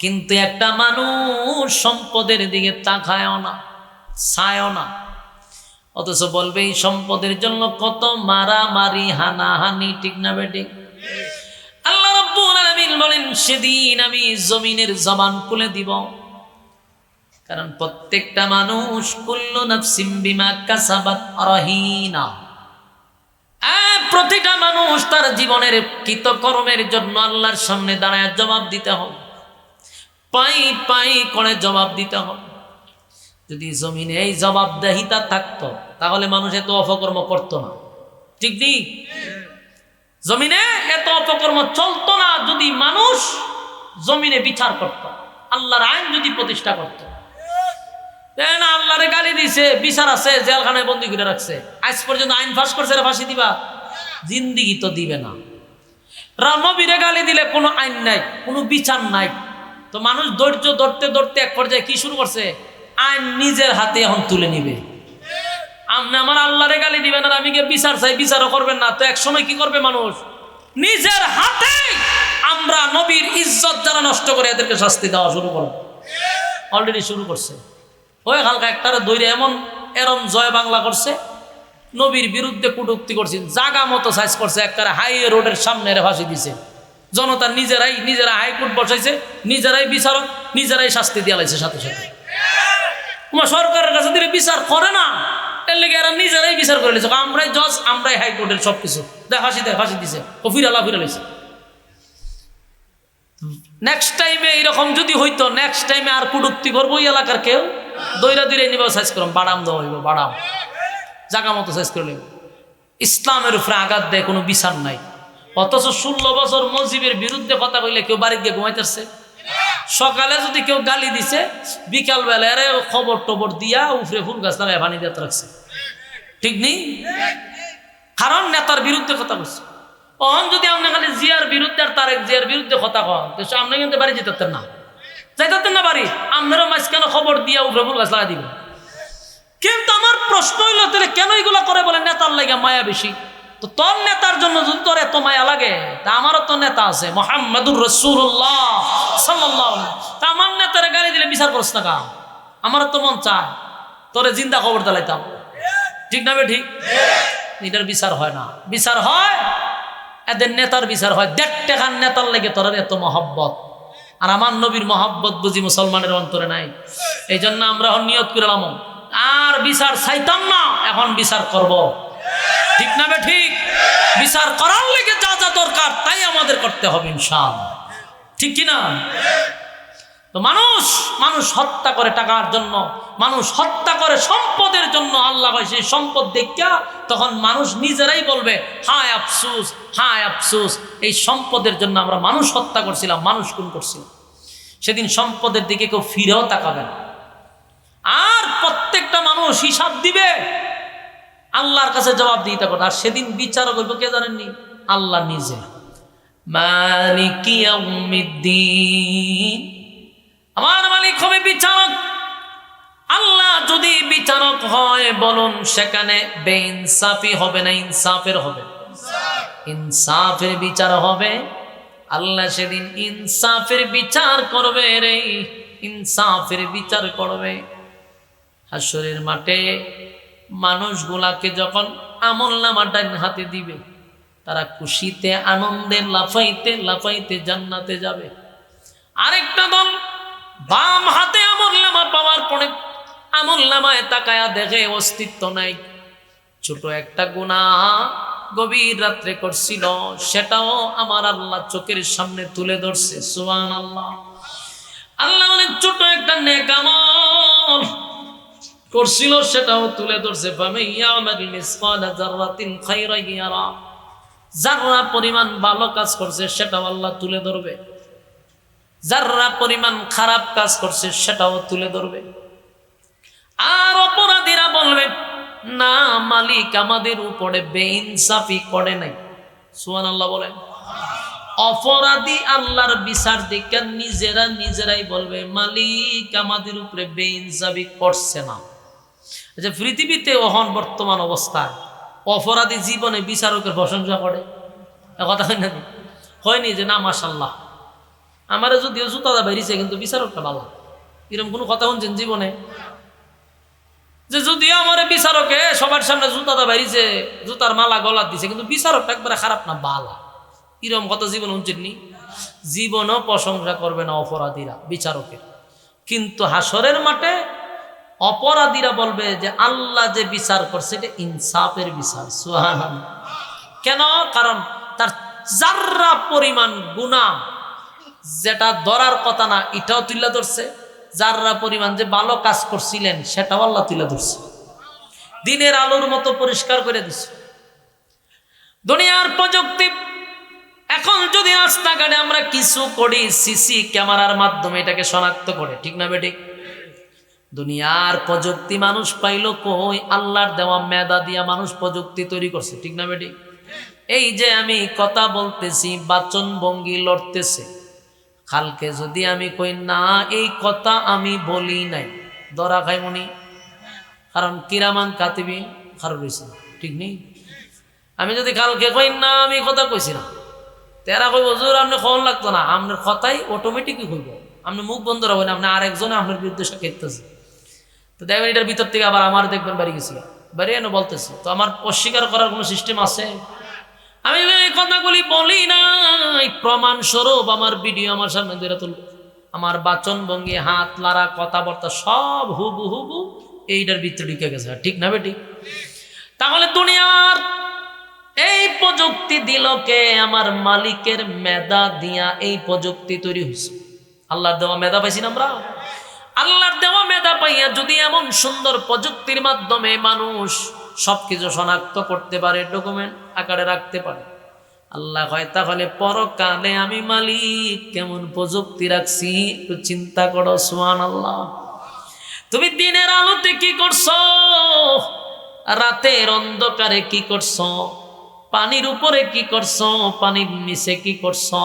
কিন্তু একটা মানুষ সম্পদের দিকে তাকায়ও না, চায়ও না। অথচ বলবে এই সম্পদের জন্য কত মারামারি হানাহানি। ঠিক না বেঠিক? আল্লাহ রাব্বুল আলামিন বলেন সেদিন আমি জমিনের জবান খুলে দিব, কারণ প্রত্যেকটা মানুষ কুল্লু নাফসিম বিমা কাসাবাত রাহিনা, প্রতিটা মানুষ তার জীবনের কৃতকর্মের জন্য আল্লাহর সামনে দাঁড়ায় জবাব দিতে হবে, পাই পাই করে জবাব দিতে হবে। যদি জমিনে এই জবাবদাহিতা থাকতো তাহলে মানুষ এত অপকর্ম করতো না। ঠিক নেই? জমিনে এত অপকর্ম চলতো না যদি মানুষ জমিনে বিচার করত, আল্লাহর আইন যদি প্রতিষ্ঠা করত। না, আল্লাহরে গালি দিছে, বিচার আছে, জেলখানায় বন্দী করে রাখছে, আজ পর্যন্ত আইন পাস করছে, ফাঁসি দিবা? জিন্দিগি তো দিবে না। নবীরে গালি দিলে কোনো আইন নাই, কোনো বিচার নাই, তো মানুষ ধৈর্য ধরতে ধরতে এক পর্যায়ে কি শুরু করছে? আইন নিজের হাতে এখন তুলে নিবে। আপনি আমার আল্লাহরে গালি দিবেন আর আমি বিচার চাই, বিচারও করবেন না, তো এক সময় কি করবে মানুষ? নিজের হাতে আমরা নবীর ইজ্জত যারা নষ্ট করে এদেরকে শাস্তি দেওয়া শুরু করব। অলরেডি শুরু করছে। ওই হালকা একটারে দৈরে এরম জয় বাংলা করছে, নবীর বিরুদ্ধে কটূক্তি করছেন, জাগা মতো সাইজ করছে, একবারে হাইওয়ে রোডের সামনে ফাঁসি দিছে। জনতা নিজেরা হাইকোর্ট বসাইছে, নিজেরাই বিচারক, নিজেরাই শাস্তি দিয়া লাইছে সাথে সাথে। তোমার সরকারের কাছে দিলে বিচার করে না, এর লেগে এরা নিজেরাই বিচার করে লিখছে, আমরাই জজ, আমরাই হাইকোর্টের সবকিছু ফাঁসি দিছে, ও ফিরে লাইছে। নেক্সট টাইমে এইরকম যদি হইতো, নেক্সট টাইমে আর কুটুক্তি করবো এই এলাকার কেউ, দৈরা নিব সাইজ করম, বাড়াম দেওয়া হইব, বাড়াম জাগা মতো সাইজ করে নেব। ইসলামের উপরে আঘাত দেয়, কোনো বিচার নাই। অথচ 16 বছর মসজিদের বিরুদ্ধে কথা কইলে কেউ বাড়িতে গিয়ে ঘুমাইতেছে। সকালে যদি কেউ গালি দিছে, বিকাল বেলা খবর টবর দিয়া উফরে ফুল গাছ লাগায় পানি দিয়ে রাখছে। ঠিক নেই? কারণ নেতার বিরুদ্ধে কথা বলছে। অহন যদি আপনি খালি জিয়ার বিরুদ্ধে আর তারেক জিয়ার বিরুদ্ধে কথা কন, আপনি কিন্তু বাড়ি যেতেন না, যাইতেন না বাড়ি, আপনারও মাঝখানে খবর দিয়া উফরে ফুল গাছ লাগাই দিবেন। কিন্তু আমার প্রশ্ন হইল, তাহলে কেন এগুলা করে? বলে নেতার লাগে মায়া বেশি। তো তোর নেতার জন্য যদি তোর এত মায়া লাগে, তা আমারও তো নেতা আছে, মুহাম্মাদুর রাসূলুল্লাহ সাল্লাল্লাহু আলাইহি ওয়াসাল্লাম। তা আমার নেতারে গালি দিলে বিচার করছ না কা? আমারও তো মন চায় তোরে জিন্দা খবর দিলাইতাম। ঠিক না বে ঠিক? এটার বিচার হয় না। বিচার হয় এদের নেতার বিচার হয়। 1.5 টাকার নেতার লাগে তোর এত মহব্বত, আর আমার নবীর মহব্বত বুঝি মুসলমানের অন্তরে নাই। এই জন্য আমরা নিয়ত করলাম আর বিচার চাইতাম না, এখন বিচার করব। ঠিক না বে ঠিক? বিচার করার লেগে যা যা দরকার তাই আমাদের করতে হবে ইনশাআল্লাহ। ঠিক কিনা? তো মানুষ হত্যা করে টাকার জন্য, মানুষ হত্যা করে সম্পদের জন্য। আল্লাহ কয় সেই সম্পদ দেখা তখন মানুষ নিজেরাই বলবে হায় আফসোস, হায় আফসোস, এই সম্পদের জন্য আমরা মানুষ হত্যা করছিলাম, মানুষ খুন করছিলাম। সেদিন সম্পদের দিকে কেউ ফিরেও তাকাবে না। আর প্রত্যেকটা মানুষ হিসাব দিবে, আল্লাহর কাছে জবাব দিতে করবে। আর সেদিন বিচার করবে কে জানেননি? আল্লাহ নিজে। মালিকি ইয়াউমিদ্দিন, আমার মালিক হবে বিচারক। আল্লাহ যদি বিচারক হয় বলুন সেখানে বেইনসাফি হবে না ইনসাফের হবে? ইনসাফের বিচার হবে। আল্লাহ সেদিন ইনসাফের বিচার করবে রে, ইনসাফের বিচার করবে। হাসরের মাঠে মানুষগুলাকে যখন আমলনামা ডান হাতে দিবে, তারা খুশিতে আনন্দে লাফাইতে লাফাইতে জান্নাতে যাবে। আরেকটা দল বাম হাতে আমলনামা পাওয়ার পরে আমলনামায় তাকায়া দেখে অস্তিত্ব নাই। ছোট একটা গুনাহ গভীর রাত্রে করছিল, সেটাও আমার আল্লাহ চোখের সামনে তুলে ধরছে। সুবহানাল্লাহ। আল্লাহ বলেন ছোট একটা নেক আমল করছিল, সেটাও তুলে ধরছে। ফামাইয়ামাল মিসকালা যাররাতিন খায়রান ইয়ারা, যাররা পরিমাণ ভালো কাজ করছে সেটাও আল্লাহ তুলে ধরবে, যাররা পরিমাণ খারাপ কাজ করছে সেটাও তুলে ধরবে। আর অপরাধীরা বলবে না, মালিক আমাদের উপরে বেইনসাফি করে নাই। সুবহানাল্লাহ বলেন। অপরাধী আল্লাহর বিচার দেখে নিজেরাই বলবে মালিক আমাদের উপরে বেইনসাফি করছে না। আচ্ছা, পৃথিবীতে ওহন বর্তমান অবস্থায় অপরাধী জীবনে বিচারকের প্রশংসা করে? কথা হয়নি যে না মাশাআল্লাহ আমার যদিও জুতাটা বেরিয়েছে কিন্তু বিচারকটা ভালো, এরকম কোনো কথা শুনছেন জীবনে? যে যদিও আমার বিচারকে সবার সামনে জুতাটা বেরিয়েছে, জুতার মালা গলার দিছে, কিন্তু বিচারকটা একবারে খারাপ না বালা, এরকম কথা জীবন শুনছেননি? জীবনও প্রশংসা করবে না অপরাধীরা বিচারকের। কিন্তু হাসরের মাঠে অপরাধীরা বলবে যে আল্লাহ যে বিচার করছে এটা ইনসাফের বিচার। সুবহানাল্লাহ। কেন? কারণ তার যাররা পরিমাণ গুনাহ যেটা ধরার কথা না এটাও তুলে ধরছে, যাররা পরিমাণ যে ভালো কাজ করছিলেন সেটাও আল্লাহ তুলে ধরছে, দিনের আলোর মতো পরিষ্কার করে দিচ্ছে। দুনিয়ার প্রযুক্তি এখন যদি রাস্তাঘাটে আমরা কিছু করি সিসি ক্যামেরার মাধ্যমে এটাকে শনাক্ত করে, ঠিক না বেঠিক? দুনিয়ার প্রযুক্তি মানুষ পাইলো কই? আল্লাহর দেওয়া মেধা দিয়া মানুষ প্রযুক্তি তৈরি করছে, ঠিক না বেঠিক? এই যে আমি কথা বলতেছি, বাচন ভঙ্গি লড়তেছে, কালকে যদি আমি কই না এই কথা আমি বলি নাই, ধরা খাই মনি, কারণ কিরামান কাতিবিন খারুর হইছে, ঠিক নেই? আমি যদি কালকে কই না আমি কথা কইছি না, তেরা কইব হুজুর আপনি খবর লাগতো না, আপনার কথাই অটোমেটিকই হইব, আপনি মুখ বন্ধ রাখবেন, আপনি আরেকজনে আপনার বিরুদ্ধে সাক্ষাৎ। তো দেখবেন এটার ভিতর থেকে আবার আমার দেখবেন বাড়ি গেছি, বাড়ি এনে বলতেছি, তো আমার অস্বীকার করার কোনো সিস্টেম আছে? আমি এই কথাগুলি বলি না, প্রমাণ স্বরূপ আমার ভিডিও আমার সামনে ধরে তুলব, আমার বাচন ভঙ্গি হাত লাড়া কথাবার্তা সব হুবু এইটার ভিতরে ঢুকে গেছে, ঠিক না বেটি? তাহলে দুনিয়ার এই প্রযুক্তি দিল কে? আমার মালিকের মেধা দিয়া এই প্রযুক্তি তৈরি হয়েছে। আল্লাহর দেওয়া মেধা পাইছি না আমরা? আল্লাহর দেওয়া মেধা পাইয়া যদি এমন সুন্দর প্রযুক্তির মাধ্যমে মানুষ সবকিছু শনাক্ত করতে পারে, ডকুমেন্ট আকারে রাখতে পারে, আল্লাহ হয় তাহলে পরকালে আমি মালিক কেমন প্রযুক্তি রাখছি একটু চিন্তা করো। সুবহানাল্লাহ। তুমি দিনের আলোতে কি করছো, রাতের অন্ধকারে কি করছো, পানির উপরে কি করছো, পানির নিচে কি করছো,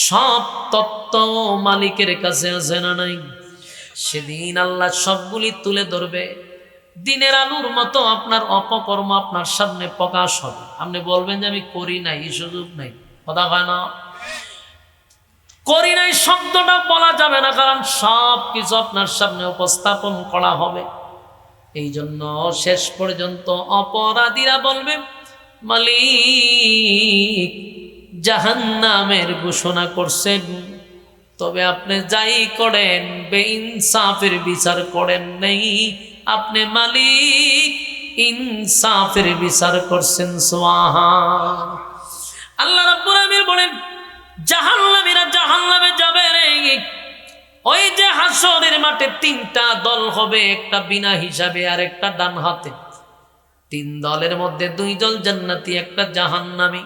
সব তত্ত্ব মালিকের কাছে আছে না নাই? সেদিন আল্লাহ সবগুলি তুলে ধরবে, দিনের আলোর মতো আপনার অপকর্ম আপনার সামনে প্রকাশ হবে। আপনি বলবেন যে আমি করি নাই, এই সুযোগ নাই, কথা হয় না। করি নাই শব্দটা বলা যাবে না, কারণ সব কিছু আপনার সামনে উপস্থাপন করা হবে। এই জন্য শেষ পর্যন্ত অপরাধীরা বলবে মালিক জাহান্নামের ঘোষণা করছেন, তবে আপনি যাই করেন বেইনসাফের বিচার করেন নাই, আপনি মালিক ইনসাফের বিচার করছেন। সুবহান আল্লাহ রাব্বুল আলামিন বলেন জাহান্নামীরা জাহান্নামে যাবে রে। ওই যে হাসরের মাঠে তিনটা দল হবে, একটা বিনা হিসাবে আর একটা ডান হাতে। তিন দলের মধ্যে দুই দল জান্নাতি, একটা জাহান্নামী।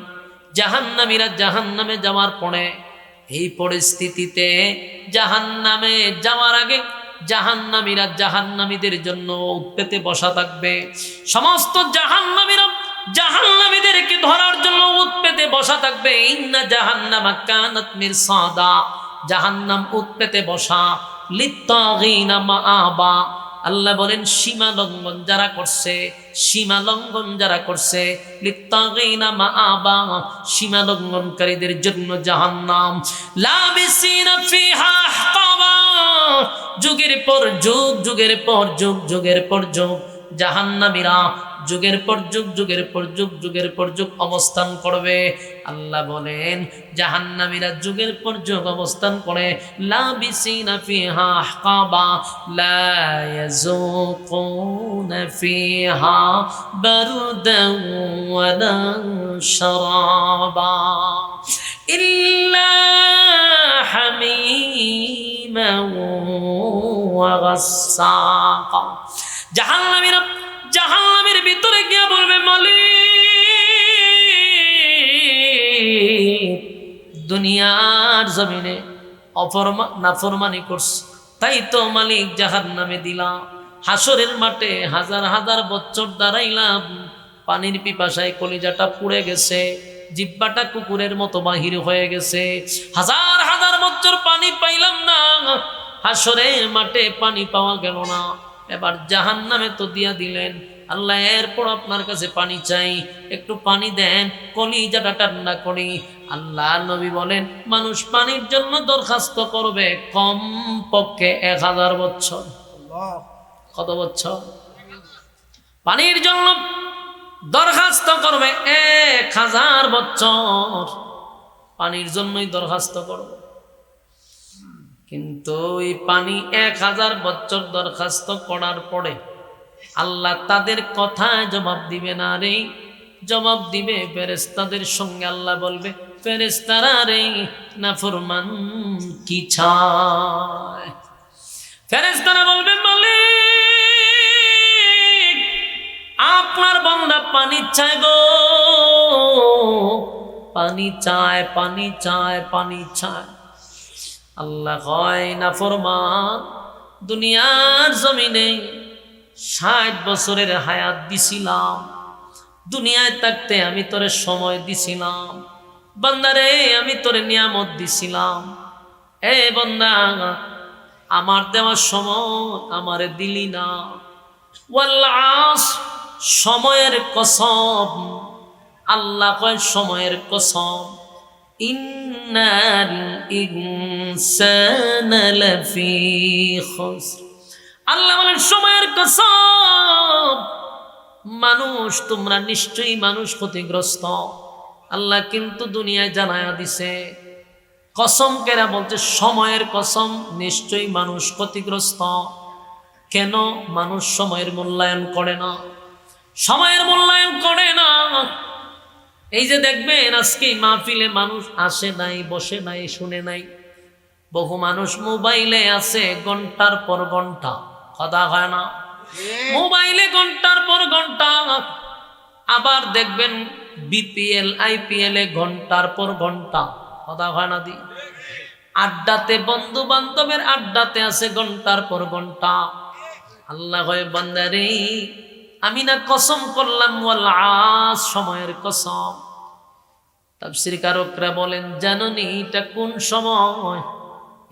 জাহান্নামীরা জাহান্নামে যাওয়ার পরে এই পরিস্থিতিতে জাহান্নামে যাওয়ার আগে জাহান্নামীরা জাহান্নামীদের জন্য উৎপেতে বসা থাকবে। সমস্ত জাহান্নামীরা জাহান্নামীদেরকে ধরার জন্য উৎপেতে বসা থাকবে। ইন্না জাহান্নামা কানাত মিরসাদা, জাহান্নাম উৎপেতে বসা। লিত্তাগিনা মাআবা, আল্লাহ বলেন সীমা লঙ্ঘন যারা করছে, সীমা লঙ্ঘন যারা করছে, লিত্তাগিনা মাআবা, সীমা লঙ্ঘনকারীদের জন্য জাহান্নাম। লাবিসিনা ফিহা আহকাবা, যুগের পর যুগ, যুগের পর যুগ, যুগের পর যুগ জাহান্নামীরা যুগের পর যুগ, যুগের পর যুগ, যুগের পর যুগ অবস্থান করবে। আল্লাহ বলেন জাহান্নামীরা যুগের পর যুগ অবস্থান করে। লাবিসিনা ফিহা আহকাবা, লা ইয়াযুকুনা ফিহা বারদান ওয়ালা শারাবা ইল্লা হামিমান ওয়া গাসসাকা। জাহান্নামীরা জাহান্নামের ভিতরে গিয়ে বলবে মালিক, দুনিয়ার জমিনে নাফরমানি করছে, তাই তো মালিক জাহান্নামে দিলাম। হাসরের মাঠে হাজার হাজার বছর দাঁড়াইলাম, পানির পিপাসায় কলিজাটা পুড়ে গেছে, জিহ্বাটা কুকুরের মতো বাহির হয়ে গেছে। হাজার হাজার বছর পানি পাইলাম না, হাসরের মাঠে পানি পাওয়া গেল না। এবার জাহান্নামে তো দিয়া দিলেন, আল্লাহ এরপর আপনার কাছে পানি চাই, একটু পানি দেন, কলিজাটা ঠান্ডা করি। আল্লাহ নবী বলেন মানুষ পানির জন্য দরখাস্ত করবে কম পক্ষে 1000 বছর। কত বছর? পানির জন্য দরখাস্ত করবে 1000 বছর, পানির জন্যই দরখাস্ত করবে। কিন্তু এই পানি 1000 বছর দরখাস্ত করার পরে আল্লাহ তাদের কথায় জবাব দিবে না রে, জবাব দিবে ফেরেশতাদের সঙ্গে। আল্লাহ বলবে ফেরেশতারা রে নাফরমান কি চায়? ফেরেশতারা বলবে মালিক আপনার বান্দা পানি চায় গো, পানি চায়, পানি চায়, পানি চায়। আল্লাহ কয় নাফরমান দুনিয়ার জমিনে 60 বছরের হায়াত দিছিলাম, দুনিয়ায় থাকতে আমি তোরে সময় দিছিলাম, বান্দারে আমি তোরে নিয়ামত দিছিলাম। এ বান্দা আমার দেওয়ার সময় আমারে দিলি না। ওয়াল্লাস, সময়ের কসম, আল্লাহ কয় সময়ের কসম, ইন্নাল ইনসানা লাফি খুসর। আল্লাহ বলেন সময়ের কসম, মানুষ তোমরা নিশ্চয়ই মানুষ ক্ষতিগ্রস্ত। আল্লাহ কিন্তু দুনিয়ায় জানায়া দিছে, কসম কেরা বলছে সময়ের কসম, নিশ্চয়ই মানুষ ক্ষতিগ্রস্ত। কেন? মানুষ সময়ের মূল্যায়ন করে না, সময়ের মূল্যায়ন করে না। এই যে দেখবেন আজকে মাহফিলে মানুষ আসে নাই, বসে নাই, শুনে নাই। বহু মানুষ মোবাইলে আছে ঘন্টার পর ঘন্টা, কথা হয় না? মোবাইলে ঘন্টার পর ঘন্টা। আবার দেখবেন বিপিএল আইপিএল এ ঘন্টার পর ঘন্টা, কথা হয় না দি? আড্ডাতে, বন্ধু বান্ধবের আড্ডাতে আছে ঘন্টার পর ঘন্টা। আল্লাহ হয় বান্দারে আমি না কসম করলাম ওয়াল আস, সময়ের কসম। তাফসীর কারকরা বলেন জানোনি এটা কোন সময়?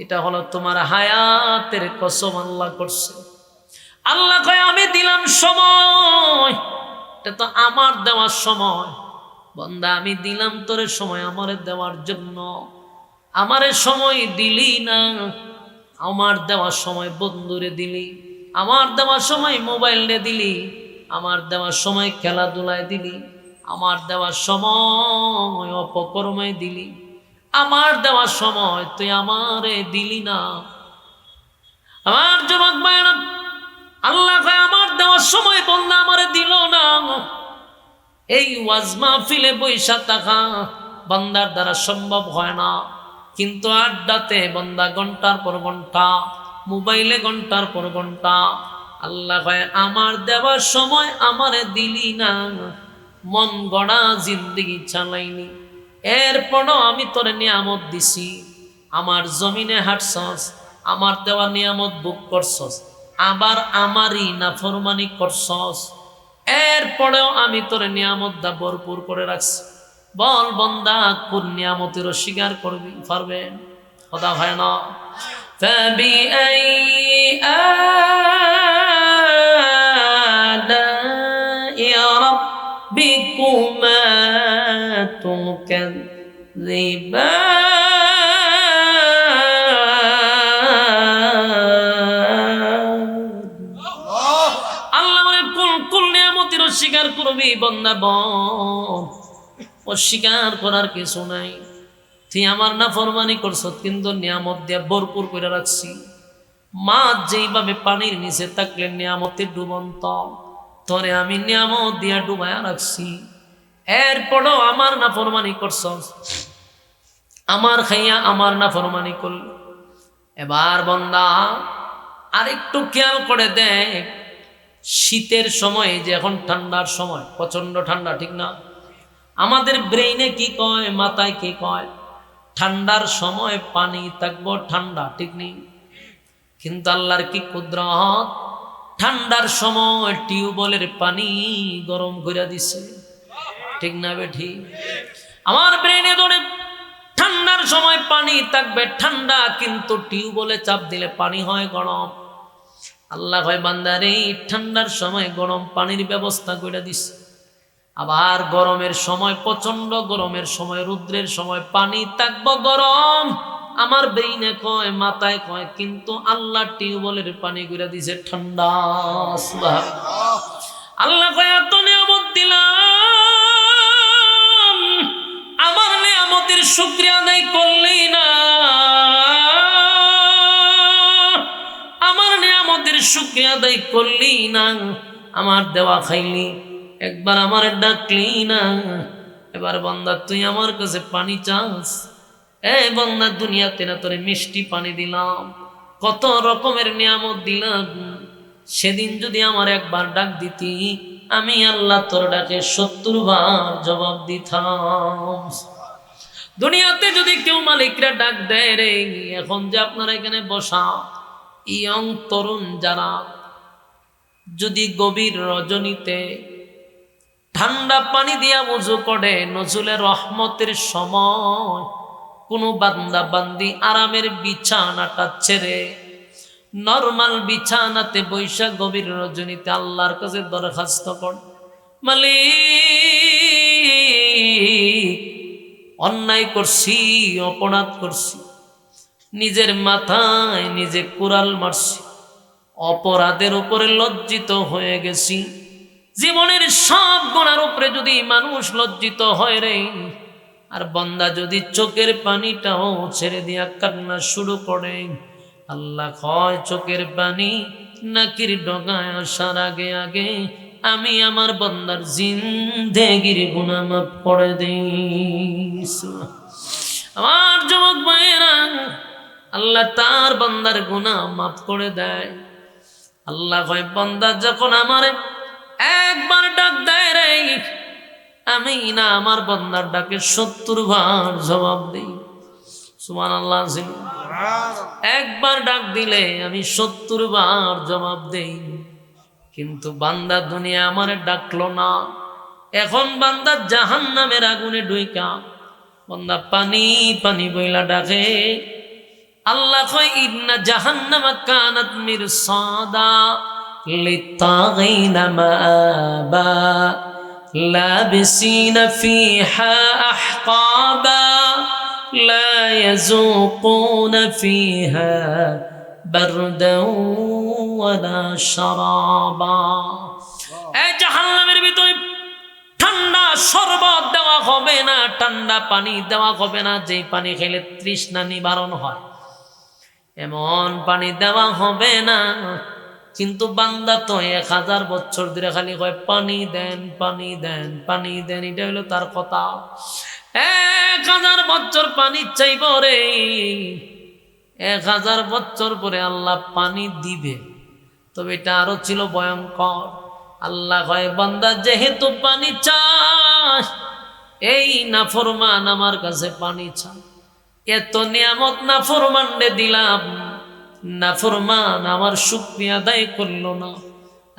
এটা হলো তোমার হায়াতের কসম আল্লাহ করছে। আল্লাহ কয় আমি দিলাম সময়, এটা তো আমার দেওয়ার সময়। বান্দা আমি দিলাম তোরে সময় আমারে দেওয়ার জন্য, আমারে সময় দিলি না। আমার দেওয়ার সময় বন্ধুরে দিলি, আমার দেওয়ার সময় মোবাইলে দিলি, আমার দেওয়ার সময় খেলাধুলায় দিলি, আমার দেওয়ার সময় অপকর্মে দিলি, আমার দেওয়ার সময় তুই আমারে দিলি না। আমার যুবক ভাইরা, আল্লাহ আমার দেওয়ার সময় বন্ধা আমারে দিল না। এই ওয়াজ মাহফিলে বৈশা থাকা বান্দার দ্বারা সম্ভব হয় না, কিন্তু আড্ডাতে বান্দা ঘন্টার পর ঘন্টা, মোবাইলে ঘন্টার পর ঘন্টা। আল্লাহ কয় আমার দেওয়ার সময় আমারে দিলি না, মন গড়া জিন্দেগি চালাইনি, এরপরও আমি তোরে নিয়ামত দিছি। আমার জমিনে হাঁটছস, আমার দেওয়া নিয়ামত ভোগ করছস, আবার আমারই নাফরমানি করছস, এরপরেও আমি তোর নিয়ামত দা ভরপুর করে রাখছি। বল বান্দা কোন নিয়ামতের অস্বীকার করবি, পারবেন? কথা হয় না। فبأي آلاء ربكما تكذبان। আল্লাহ বলে কোন কোন নিয়ামতের অস্বীকার করবি বান্দা বল। অস্বীকার করার কিছু নাই। তুই আমার নাফরমানি করছ কিন্তু নিয়ামত দিয়া ভরপুর করে রাখছি। মাছ যেইভাবে পানির নিচে থাকলে নিয়ামতে ডুবন্ত, তোরে আমি নিয়ামত দিয়া ডুবায়া রাখছি। এরপরও আমার নাফরমানি করছ, আমার খাইয়া আমার নাফরমানি করল। এবার বান্দা আরেকটু খেয়াল করে দেখ, শীতের সময় যে এখন ঠান্ডার সময়, প্রচন্ড ঠান্ডা, ঠিক না? আমাদের ব্রেইনে কি কয়, মাথায় কি কয়, ঠান্ডার সময় পানি থাকবো ঠান্ডা, ঠিক নেই? কিন্তু আল্লাহর কি কুদরত, ঠান্ডার সময় টিউবওয়েলের পানি গরম করে দিছে, ঠিক না বেঠি? আমার ব্রেইনে ধরে ঠান্ডার সময় পানি থাকবে ঠান্ডা, কিন্তু টিউবওয়েলে চাপ দিলে পানি হয় গরম। আল্লাহ হয় বান্দারে ঠান্ডার সময় গরম পানির ব্যবস্থা করে দিছে, আবার গরমের সময়, প্রচন্ড গরমের সময়, রৌদ্রের সময় পানি থাকবো গরম। আমার ব্রেইনে কয়, মাথায় কয়, কিন্তু আল্লাহ টিউবওয়েলের পানি করে দিছে ঠান্ডা। আল্লাহ কয় এত নিয়ামত দিলাম, আমার নিয়ামতের শুকরিয়া আদায় করলি না, আমার নিয়ামতের শুকরিয়া আদায় করলি না, আমার দেওয়া খাইলি, একবার আমার ডাকলি না। এবার বান্দা তুই আমার কাছে পানি চাস, এই বান্দা দুনিয়াতে না তোরে মিষ্টি পানি দিলাম, কত রকমের নিয়ামত দিলাম, সেদিন যদি আমার একবার ডাক দিতি, আমি আল্লাহ তোর ডাকে ৭০ বার জবাব দিতাম। দুনিয়াতে যদি কেউ মালিকরা ডাক দেয় রে, এখন যে আপনারা এখানে বসা ইয়ং তরুণ যারা, যদি গভীর রজনীতে ঠান্ডা পানি দিয়া উযু করে, নজরুলের রহমতের সময় কোনো বান্দা বান্দি আরামের বিছানাটা ছেড়ে নরমাল বিছানাতে বৈশা গভীর রজনীতে আল্লাহর কাছে দরখাস্ত কর, মালিক অন্যায় করছি, অপরাধ করছি, নিজের মাথায় নিজে কুড়াল মারছি, অপরাধের উপরে লজ্জিত হয়ে গেছি। জীবনের সব গুনার উপরে যদি মানুষ লজ্জিত হয় রে, আর বান্দা যদি চোখের পানিটাও ছেড়ে দিয়া কান্না শুরু করে, আল্লাহ কয় চোখের পানি নাকির ডগায় আসার আগে আগে আমি আমার বান্দার জিন্দেগির গুনাহ মাফ করে দেই। আমার যুবক ভাইয়েরা, আল্লাহ তার বান্দার গুনাহ মাফ করে দেয়। আল্লাহ কয় বান্দা যখন আমার একবার ডাক দেয় রে, আমি না আমার বান্দার ডাকে ৭০ বার জবাব দেই। সুবহানাল্লাহ। একবার ডাক দিলে আমি ৭০ বার জবাব দেই। কিন্তু বান্দা দুনিয়া আমারে ডাকলো না, এখন বান্দা জাহান্নামের আগুনে ঢুইকা বান্দা পানি পানি বইলা ডাকে। আল্লাহ কয় ইন্না জাহান্নামা কানাত মিরসাদা লিত্তাগিনা মাআবা লাবিসিনা ফিহা আহকাবা লা ইয়াযুকুনা ফিহা বারদাও ওয়ালা শারাবা। এই জাহান্নামের ভিতরে ঠান্ডা শরবত দেওয়া হবে না, ঠান্ডা পানি দেওয়া হবে না, যেই পানি খেলে তৃষ্ণা নিবারণ হয় এমন পানি দেওয়া হবে না। কিন্তু বান্দা তো 1000 বছর ধরে খালি কয় পানি দেন, পানি দেন, পানি দেন, এটা হলো তার কথা। 1000 বছর পানি চাইব রে, 1000 বছর পরে আল্লাহ পানি দিবে। তবে এটা আরো ছিল ভয়ঙ্কর। আল্লাহ কয় বান্দা যেহেতু পানি চাস, এই নাফরমান আমার কাছে পানি চা, এত নিয়ামত নাফরমানরে দিলাম, নাফরমান আমার শুকরিয়া আদায় করলো না।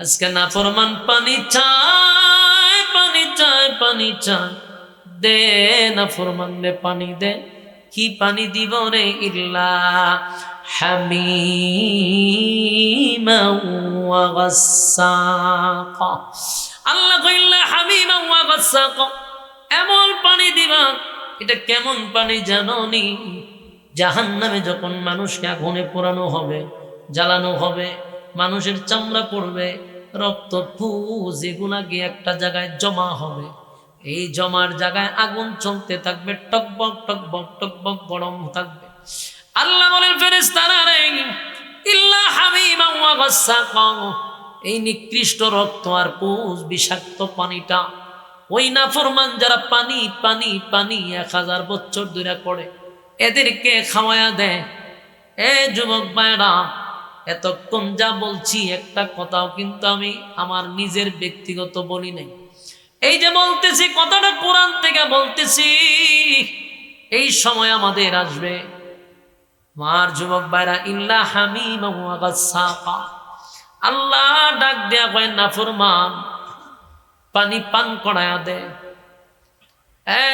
আজকে নাফরমান পানি চায়, পানি চায়, পানি চায়, দে নাফরমান দে পানি দে। কি পানি দিব রে? ইল্লা হামিমা ওয়া গাসসাকা। আল্লাহ কইলা হামিমা ওয়া গাসসাকা, এমন পানি দিবা। এটা কেমন পানি জানোনি? জাহান্নামে যখন মানুষকে আগুনে পোড়ানো হবে, জ্বালানো হবে, মানুষের চামড়া পড়বে, রক্ত পুজ এগুলা গিয়ে একটা জায়গায় জমা হবে। এই জমার জায়গায় আগুন চলতে থাকবে, টকবক টকবক টকবক গরম থাকবে। আল্লাহ বলেন ফেরেশতারা রে, ইল্লা হামিমা ওয়া গাসসাকা, এই নিকৃষ্ট রক্ত আর পুজ বিষাক্ত পানিটা ওই নাফরমান যারা পানি পানি পানি 1000 বছর ধরে করে এদেরকে খাওয়ায়া দেয়। এ যুবক ভাইরা, এতক্ষণ যা বলছি একটা কথাও কিন্তু আমি আমার নিজের ব্যক্তিগত বলি নাই। এই যে বলতেছি কথাটা কোরআন থেকে বলতেছি। এই সময় আমাদের আসবে মার যুবক ভাইরা, ইল্লা হামিমা ওয়া গাসসাকা। আল্লাহ ডাক দেয়া কয় নাফরমান পানি পান করায়া দে।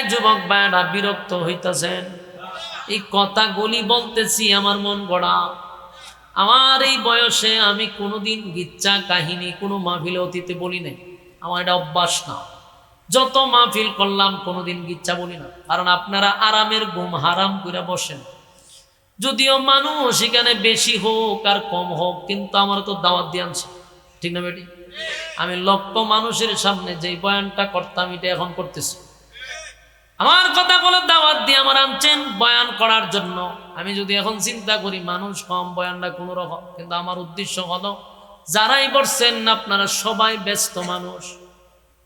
যুবক ভাইরা বিরক্ত হইতাছেন, এই কথাগুলি বলতেছি আমার মন গড়া। আমার এই বয়সে আমি কোনোদিন গিচ্ছা কাহিনী কোনো মাহফিলে অতীতে বলি নাই, আমার এটা অভ্যাস না। যত মাহফিল করলাম কোনোদিন গিচ্ছা বলি না, কারণ আপনারা আরামের ঘুম হারাম করে বসেন। যদিও মানুষ এখানে বেশি হোক আর কম হোক, কিন্তু আমার তো দাওয়াত দিয়ে আনছে, ঠিক না বেটি? আমি লক্ষ মানুষের সামনে যে বয়ানটা করতাম এটা এখন করতেছি। আমার কথা বলে দাওয়াত দিয়ে আমার আনছেন বয়ান করার জন্য। আমি যদি এখন চিন্তা করি মানুষ কম, বয়ানটা কোনো রকম, কিন্তু আমার উদ্দেশ্য হলো যারাই বসছেন আপনারা সবাই ব্যস্ত মানুষ,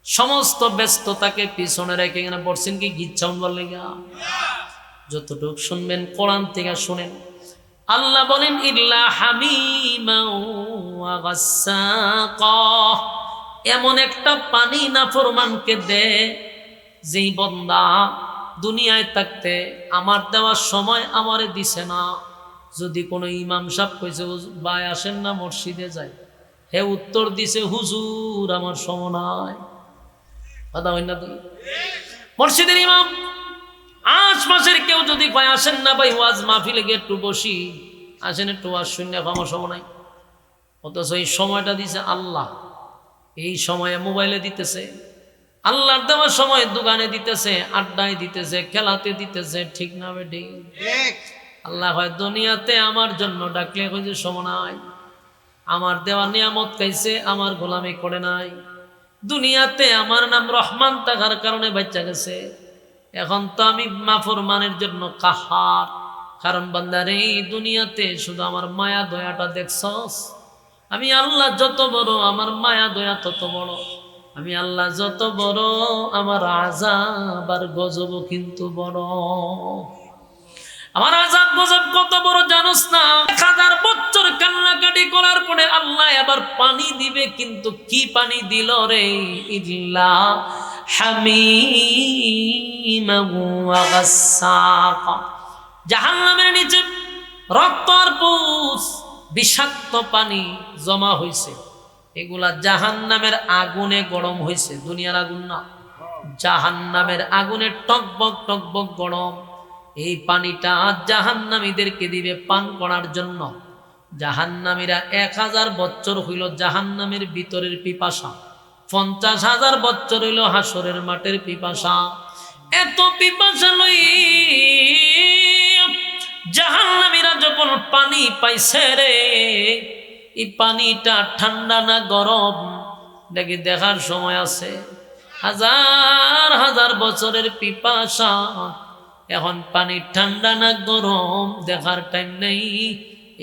সমস্ত ব্যস্ততাকে পিছনে রেখে এখানে বসছেন কি গিচ্ছা উনবার লেগা? যতটুক শুনবেন কোরআন থেকে শুনেন। আল্লাহ বলেন ইল্লা হামিমা ওয়া গাসসাকা, এমন একটা পানি নাফরমানকে দে যেই বন্দা দুনিয়ায় থাকতে আমার দেওয়ার সময় আমারে দিছে না। যদি কোনো ইমাম সাহেব কইছে ভাই আসেন না মসজিদে যাই, হে উত্তর দিছে হুজুর আমার সময় নাই। কথা হয় না? তুই মসজিদের ইমাম আশপাশের কেউ যদি কয় আসেন না ভাই ওয়াজ মাহফিলে গিয়ে একটু বসি, আসেন একটু ওয়াজ শুনে, আমার সময় নাই। অথচ এই সময়টা দিছে আল্লাহ, এই সময়ে মোবাইলে দিতেছে, আল্লাহর দেওয়ার সময় দোকানে দিতেছে, আড্ডায় দিতেছে, খেলাতে দিতেছে, ঠিক না বেটি? আল্লাহ হয় দুনিয়াতে আমার জন্য ডাকলে কইছে সময় নাই, আমার দেওয়া নিয়ামত খাইছে, আমার গোলামি করে নাই। দুনিয়াতে আমার নাম রহমান থাকার কারণে বাচ্চা গেছে। এখন তো আমি নাফরমানের জন্য কাহার, কারণ বান্দারে এই দুনিয়াতে শুধু আমার মায়া দয়াটা দেখছস। আমি আল্লাহ যত বড়, আমার মায়া দয়া তত বড়। আমি আল্লাহ যত বড়, আমার আযাব আর গজব কিন্তু বড়। আমার আযাব গজব কত বড় জানোস না? 1000 বছর কান্নাকাটি করার পরে আল্লাহ আবার পানি দিবে, কিন্তু কি পানি দিল রে? ইল্লা হামিমা ওয়া গাসসাকা। জাহান্নামের নিচে রক্ত আর পুষ বিষাক্ত পানি জমা হইছে, এগুলা জাহান্নামের আগুনে গরম হইছে, দুনিয়ার আগুন না, জাহান্নামের আগুনে টকবক টকবক গরম। এই পানিটা জাহান্নামীদেরকে দিবে পান করার জন্য। জাহান্নামীরা 1000 বছর হইল জাহান্নামের ভিতরের পিপাসা, 50,000 বছর হইল হাসরের মাঠের পিপাসা। এত পিপাসা লই জাহান্নামীরা যখন পানি পাইছে রে, এই পানিটা ঠান্ডা না গরম নাকি দেখার সময় আছে। 1000,000 বছরের পিপাসা, এখন পানি ঠান্ডা না গরম দেখার টাইম নেই।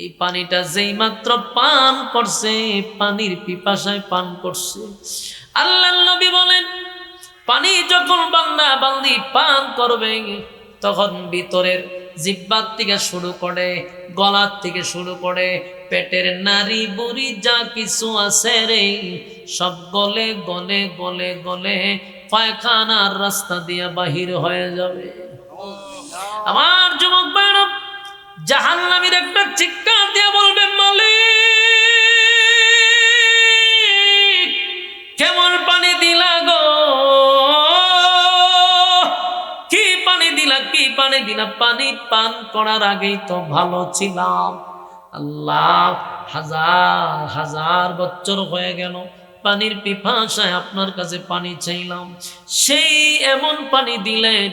এই পানিটা যেই মাত্র পান করছে, পানির পিপাসায় পান করছে। আল্লাহর নবী বলেন পানি যখন বান্দা বান্দি পান করবে, তখন ভিতরের জিহ্বার থেকে শুরু করে, গলার থেকে শুরু করে, পেটের নারী বুড়ি যা কিছু আছে রে, সব গলে গলে গলে গলে পায়খানার রাস্তা দিয়ে বাহির হয়ে যাবে। আমার যুবক ভাইরা, জাহান্নামীর একটা চিৎকার দিয়ে বলবে, মালিক কেমন পানি দিলা গো, কি পানি দিলা, কি পানি দিলা, পানি পান করার আগেই তো ভালো ছিলাম। আল্লাহ, হাজার হাজার বছর হয়ে গেল পানির পিপাসায় আপনার কাছে পানি চাইলাম, সেই এমন পানি দিলেন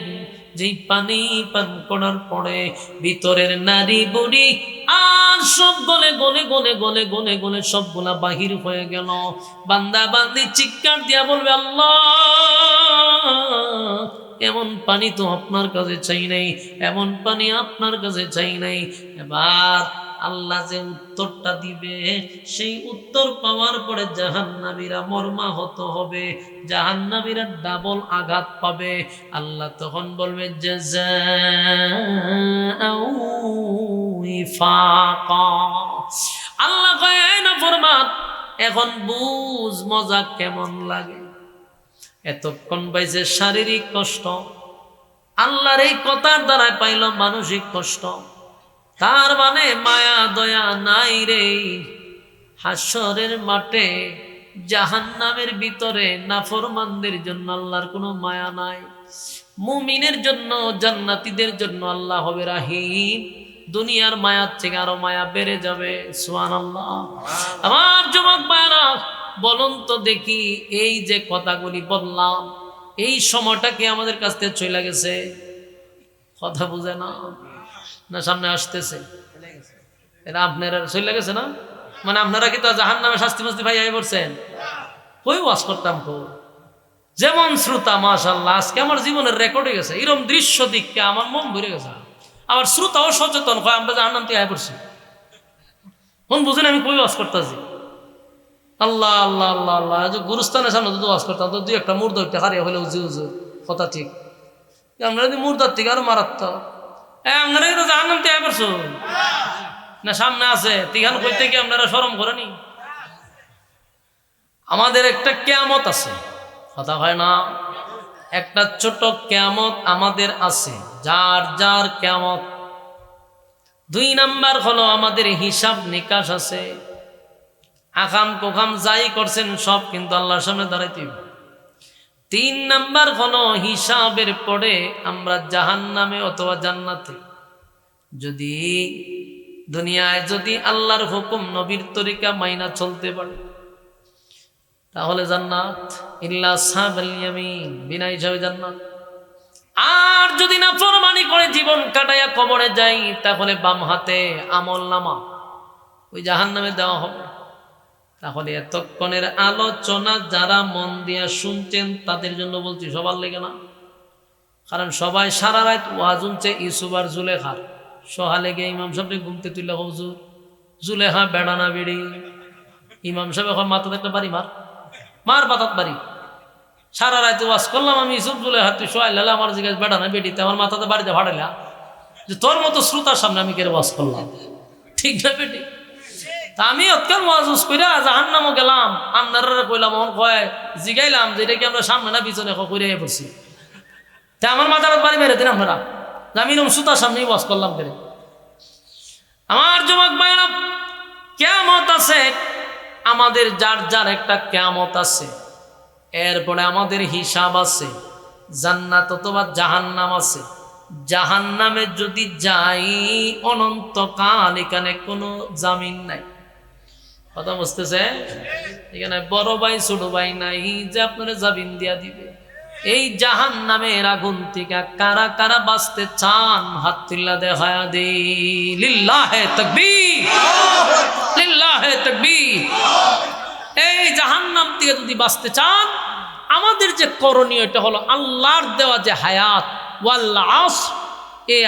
যেই পানি পান করার পরে ভিতরের নারী বুড়ি আর সব গলে গলে গলে গলে গলে গলে সবগুলা বাহির হয়ে গেল। বান্দা বান্দি চিৎকার দিয়া বলবে, আল্লাহ এমন পানি তো আপনার কাছে চাই নাই, এমন পানি আপনার কাছে চাই নাই। এবার আল্লাহ যে উত্তরটা দিবে, সেই উত্তর পাওয়ার পরে জাহান্নামীরা মর্মাহত হবে, জাহান্নামীরা ডাবল আঘাত পাবে। আল্লাহ তখন বলবে, জাযাআউ ওয়িফাকা। আল্লাহ কয়, এই নাফরমান, এখন বুঝ মজা কেমন লাগে। এতক্ষণ পাইছে শারীরিক কষ্ট, আল্লাহর এই কথার দ্বারা পাইল মানসিক কষ্ট। তার মানে মায়া দয়া নাই রে। হাসরের মাঠে জাহান্নামের ভিতরে নাফরমানদের জন্য আল্লাহর কোনো মায়া নাই, মুমিনের জন্য জান্নাতীদের জন্য আল্লাহ হবে রাহিম। দুনিয়ার মায়ার থেকে আরো মায়া বেড়ে যাবে। সুবহানাল্লাহ। আমার যুবক ভাইরা, বলুন তো দেখি, এই যে কথাগুলি বললাম, এই সময়টা কি আমাদের কাছ থেকে চলে গেছে? কথা বুঝে না, না সামনে আসতেছে? এটা আপনারা চলে গেছে না? মানে আপনারা কি তো জাহান্নামে শাস্তি মাস্তি ভাই আই পড়ছেন? কই ওয়াজ করতাম তো, যেমন শ্রোতা মাশাআল্লাহ, আজকে আমার জীবনের রেকর্ড হয়ে গেছে। এরকম দৃশ্য দিককে আমার মন ভরে গেছে। আবার শ্রোতাও সচেতন হয়, আমরা জাহান্নাম থেকে আই পড়ছি। কোন বুঝেন আমি কই ওয়াজ করতেছি? আল্লাহ আল্লাহ আল্লাহ আল্লাহ। গুরুস্থানের সামনে তো ওয়াজ করতাম, তো দুই একটা মুর্দা একটা হারিয়ে হলে উজু উজু কথা ঠিক। আমরা যদি মুর্দার থেকে আরো মারাত্মক। আপনারা তো জাহান্নাম থেকে আই পড়ছো না? সামনে আছে তিখান কইতে কি আপনারা শরম করেনি? আমাদের একটা কিয়ামত আছে, কথা হয় না? একটা ছোট কিয়ামত আমাদের আছে, যার যার কিয়ামত। 2 নাম্বার হলো আমাদের হিসাব নিকাশ আছে। আকাম কোকাম যাই করছেন সব কিন্তু আল্লাহর সামনে দাঁড়াইতে হবে। 3 নাম্বার হলো হিসাবের পরে আমরা জাহান্নামে অথবা জান্নাতে। যদি দুনিয়ায় যদি আল্লাহর হুকুম নবীর তরিকা মাইনা চলতে পারে তাহলে জান্নাত, ইল্লা আসহাবুল ইয়ামিন, বিনা হিসাবে জান্নাত। আর যদি না ফরমানি করে জীবন কাটাইয়া কবরে যাই তাহলে বাম হাতে আমলনামা ওই জাহান্নামে দেওয়া হবে। তাহলে এতক্ষণের আলোচনা যারা মন দিয়া শুনছেন তাদের জন্য বলছি, সবার লেগে না। কারণ সবাই সারা রাত ওয়াজ শুনছে ইউসুফ আর জুলেখার। সহালে গিয়ে ইমাম সাহেবকে ঘুমতে তুললে, হুজুর জুলেখা বেড়ানা বেড়ি। ইমাম সাহেব এখন মাথাতে একটা বাড়ি মার পাতাত বাড়ি। সারা রাত ওয়াজ করলাম আমি ইউসুফ জুলেখা, তুই সোহাইলে আমার জিজ্ঞাসা বেড়ানা বেড়িতে আমার মাথাতে বাড়িতে ভাড়াইলা, যে তোর মতো শ্রোতার সামনে আমি কেড়ে ওয়াজ করলাম, ঠিক না বেটি? তা আমি অতকাল ওয়াজ কইরা জাহান্নামও গেলাম, আপনারা কইলাম, আমার কয় জিগাইলাম যে এটা কি আমরা সামনে না পিছনে কইরে পড়ছি। তা আমার মাথার বাড়ি বেড়ে দিন আপনারা, আমি এরকম শ্রোতার সামনেই ওয়াজ করলাম কেড়ে। আমার যুবক ভাইরা, কিয়ামত আছে, আমাদের যার যার একটা কিয়ামত আছে। এরপরে আমাদের হিসাব আছে, জান্নাত অথবা জাহান্নাম আছে। জাহান্নামে যদি যাই অনন্তকাল, এখানে কোনো জামিন নাই। কথা বুঝতেছে? এখানে বড় ভাই ছোট ভাই নাই যে আপনারা জামিন দিয়া দিবে। এই জাহান্নামের আগুন থেকে কারা কারা বাঁচতে চান হাত তুল্লা দেখায়া দে। লিল্লাহে তাকবীর, লিল্লাহে তাকবীর। এই জাহান্নাম থেকে যদি বাঁচতে চান, আমাদের যে করণীয় এটা হলো আল্লাহর দেওয়া যে হায়াত, ওয়াল আসর, এই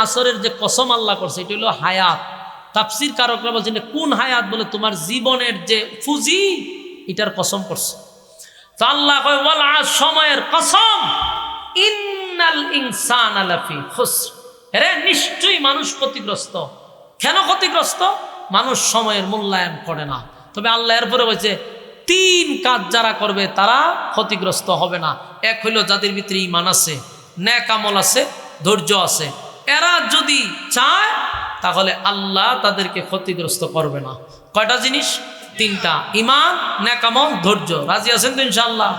আসরের যে কসম আল্লাহ করছে এটা হলো হায়াত। তাফসীর কারকরা বলছেন কোন হায়াত? বলে তোমার জীবনের যে পুঁজি এটার কসম করছে। তো আল্লাহ কয় ওয়াল আসর, সময়ের কসম, ইন্নাল ইনসানা লাফি খুসর। আরে নিশ্চয়ই মানুষ ক্ষতিগ্রস্ত। কেন ক্ষতিগ্রস্ত? মানুষ সময়ের মূল্যায়ন করে না। তবে আল্লাহ এরপরে বলছে 3 কাজ যারা করবে তারা ক্ষতিগ্রস্ত হবে না। এক হইল যাদের ভিতরে ঈমান আছে, নেক আমল আছে, ধৈর্য আছে। এরা যদি চায় তাহলে আল্লাহ তাদেরকে ক্ষতিগ্রস্ত করবে না। কয়টা জিনিস? তিনটা, ঈমান, নেক আমল, ধৈর্য। রাজি আছেন তো ইনশাআল্লাহ?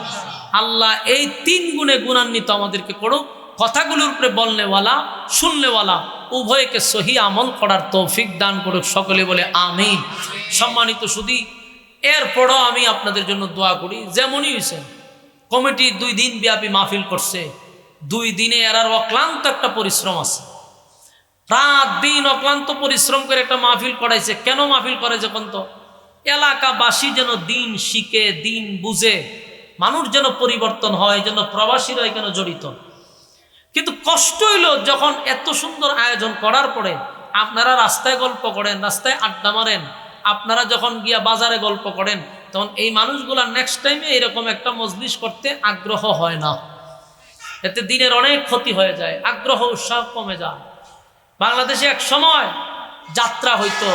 আল্লাহ এই 3 গুণে গুণান্বিত আমাদেরকে করুক। কথাগুলোর উপরে বলনেওয়ালা, শুননেওয়ালা উভয়কে সহি আমল করার তৌফিক দান করুক। সকলে বলে আমিন। সম্মানিত সুধী, এরপরও আমি আপনাদের জন্য দোয়া করি। যেমনই হয়েছে, কমিটি 2 দিন ব্যাপী মাহফিল করছে। 2 দিনে এরার অক্লান্ত একটা পরিশ্রম আছে। রাত দিন অক্লান্ত পরিশ্রম করে একটা মাহফিল করাইছে। কেন মাহফিল করে? যখন তো এলাকাবাসী যেন দিন শিখে, দিন বুঝে, মানুষ যেন পরিবর্তন হয়, যেন প্রবাসীরা এখানে জড়িত। কিন্তু কষ্ট হইল যখন এত সুন্দর আয়োজন করার পরে আপনারা রাস্তায় গল্প করেন, রাস্তায় আড্ডা মারেন, আপনারা যখন গিয়া বাজারে গল্প করেন, তখন এই মানুষগুলা নেক্সট টাইমে এরকম একটা মজলিস করতে আগ্রহ হয় না। এতে দিনের অনেক ক্ষতি হয়ে যায়, আগ্রহ উৎসাহ কমে যায়। বাংলাদেশে এক সময় যাত্রা হইতো,